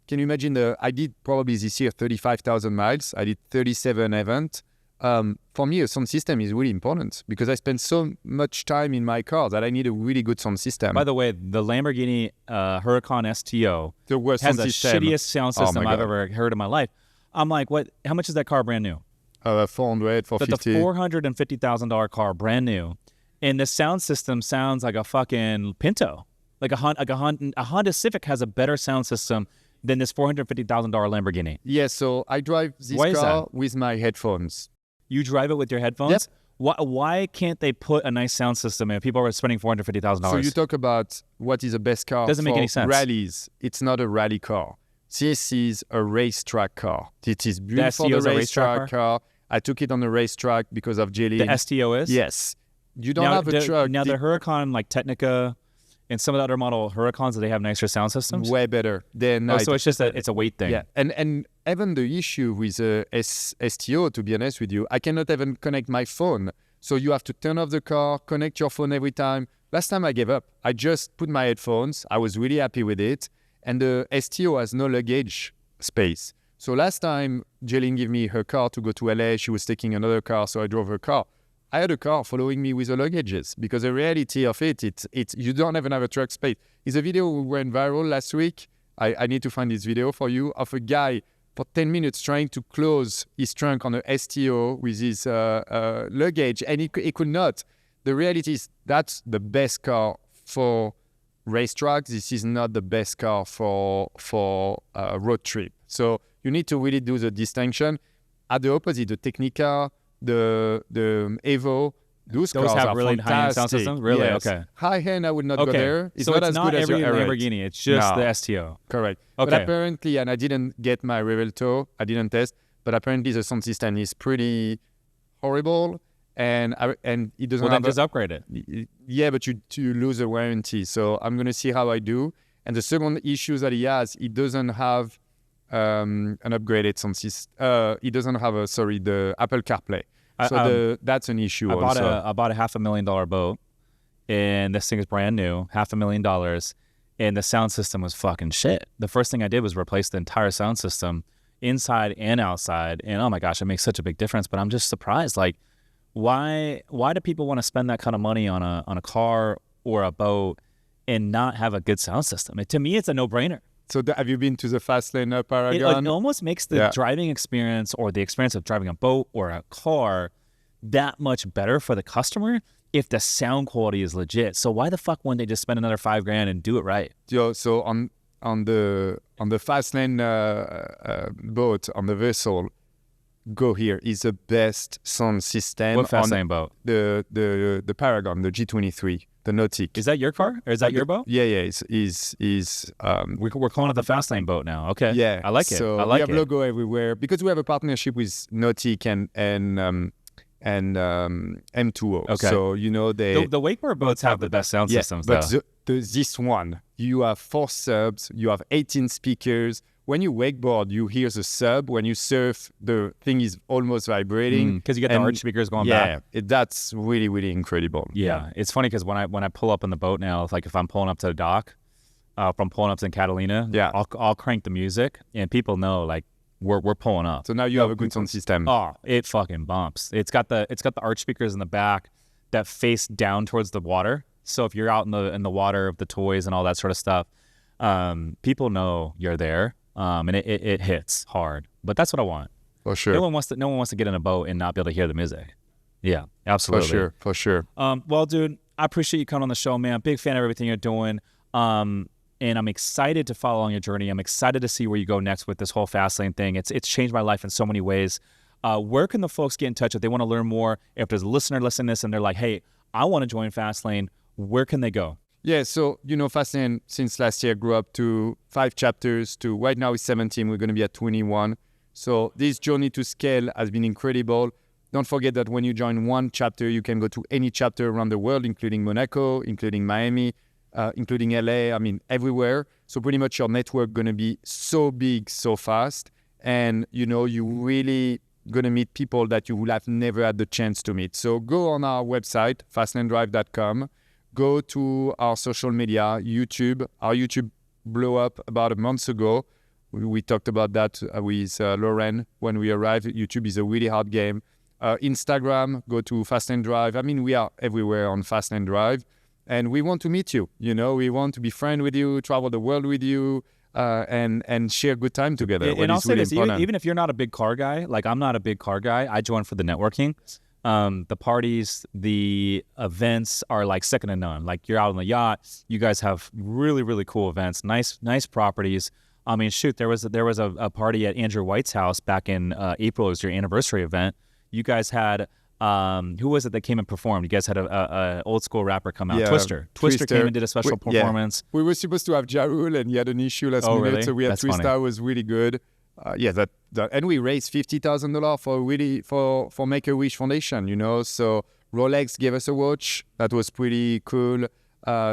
Can you imagine I did probably this year 35,000 miles. I did 37 events. For me, a sound system is really important because I spend so much time in my car that I need a really good sound system.
By the way, the Lamborghini Huracan STO
has
the shittiest sound system I've ever heard in my life. I'm like, what? How much is that car brand new?
400, 450.
But the $450,000 car brand new, and the sound system sounds like a fucking Pinto. Like a Honda Civic has a better sound system than this $450,000 Lamborghini.
Yeah, so I drive this car with my headphones.
You drive it with your headphones?
Yep.
Why can't they put a nice sound system in? People are spending $450,000.
So you talk about what is the best car
Doesn't make any sense.
Rallies. It's not a rally car. This is a racetrack car. It is beautiful for the racetrack car. I took it on the racetrack because of Jelly.
The STO is?
Yes. You don't have a truck.
Now the Huracan, like Technica, and some of the other model Huracans, they have nicer sound systems?
Way better.
So it's just it's a weight thing.
Yeah, and even the issue with STO, to be honest with you, I cannot even connect my phone. So you have to turn off the car, connect your phone every time. Last time I gave up. I just put my headphones. I was really happy with it. And the STO has no luggage space. So last time Jeline gave me her car to go to LA, she was taking another car, so I drove her car. I had a car following me with the luggages because the reality of it's you don't even have a truck space. It's a video we went viral last week. I need to find this video for you of a guy for 10 minutes trying to close his trunk on a STO with his luggage, and he could not. The reality is that's the best car for racetracks. This is not the best car for road trip. So you need to really do the distinction. At the opposite, the Technica, the Evo, those cars
have
are
really
fantastic.
high-end sound systems? Really?
Yes.
Okay.
High-end, I would not go there. It's
so
not
it's
as
not
good as
every
your R8.
Lamborghini. It's just the STO.
Correct.
Okay.
But apparently, and I didn't get my Revelto, I didn't test, but apparently the sound system is pretty horrible, and it doesn't
Well,
have
then just upgrade it.
Yeah, but you lose a warranty. So I'm going to see how I do. And the second issue that he has, he doesn't have an upgraded sound system. He doesn't have the Apple CarPlay. So that's an issue also.
I bought a $500,000 boat, and this thing is brand new, $500,000, and the sound system was fucking shit. The first thing I did was replace the entire sound system, inside and outside, and oh my gosh, it makes such a big difference. But I'm just surprised, like, why do people want to spend that kind of money on a car or a boat and not have a good sound system? To me, it's a no-brainer.
So have you been to the Fastlane Paragon?
It almost makes the driving experience or the experience of driving a boat or a car that much better for the customer if the sound quality is legit. So why the fuck wouldn't they just spend another $5,000 and do it right?
So on the Fastlane boat, on the vessel, go here is the best sound system.
What Fastlane boat?
The Paragon, the G23. The Nautic.
Is that your car? Or is that your boat?
Yeah.
We're calling it the Fastlane boat now. Okay.
Yeah.
I like it.
So
I like
we have logo everywhere because we have a partnership with Nautic and M2O.
Okay.
So
the wakeboard boats have the best sound systems.
But this one, you have 4 subs, you have 18 speakers. When you wakeboard, you hear the sub. When you surf, the thing is almost vibrating
because you get the arch speakers going back.
Yeah, that's really, really incredible.
Yeah, it's funny because when I pull up on the boat now, like if I'm pulling up to the dock, if I'm pulling up to Catalina, I'll crank the music, and people know like we're pulling up.
So now you have a good sound system.
Oh, it fucking bumps. It's got the arch speakers in the back that face down towards the water. So if you're out in the water of the toys and all that sort of stuff, people know you're there. And it hits hard, but that's what I want.
For sure.
No one wants to get in a boat and not be able to hear the music. Yeah, absolutely.
For sure.
Well, dude, I appreciate you coming on the show, man. Big fan of everything you're doing. And I'm excited to follow on your journey. I'm excited to see where you go next with this whole Fastlane thing. It's changed my life in so many ways. Where can the folks get in touch if they want to learn more? If there's a listener listening to this and they're like, hey, I want to join Fastlane, where can they go?
Yeah, so, Fastlane since last year grew up to 5 chapters to right now it's 17. We're going to be at 21. So this journey to scale has been incredible. Don't forget that when you join one chapter, you can go to any chapter around the world, including Monaco, including Miami, including LA, everywhere. So pretty much your network going to be so big, so fast. And, you really going to meet people that you will have never had the chance to meet. So go on our website, fastlandedrive.com. Go to our social media, YouTube. Our YouTube blew up about a month ago. We talked about that with Lauren when we arrived. YouTube is a really hard game. Instagram, go to Fast and Drive. We are everywhere on Fast and Drive. And we want to meet you. We want to be friends with you, travel the world with you, and share good time together.
And I'll say this, even if you're not a big car guy, like I'm not a big car guy, I joined for the networking. The parties, the events are like second to none. Like you're out on the yacht, you guys have really, really cool events, nice properties. There was a party at Andrew White's house back in April. It was your anniversary event. You guys had who was it that came and performed? You guys had a old school rapper come out, Twister. Twister came and did a special performance.
We were supposed to have Ja Rule, and he had an issue last minute,
really?
So we had Twister. Was really good. And we raised $50,000 for Make-A-Wish Foundation, So Rolex gave us a watch. That was pretty cool.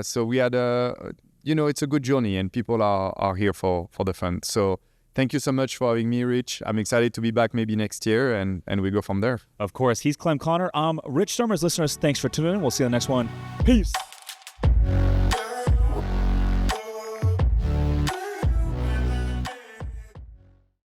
So we had it's a good journey, and people are here for the fun. So Thank you so much for having me, Rich. I'm excited to be back maybe next year, and we go from there.
Of course. He's Clem Connor. Rich Stormers listeners, thanks for tuning in. We'll see you in the next one. Peace.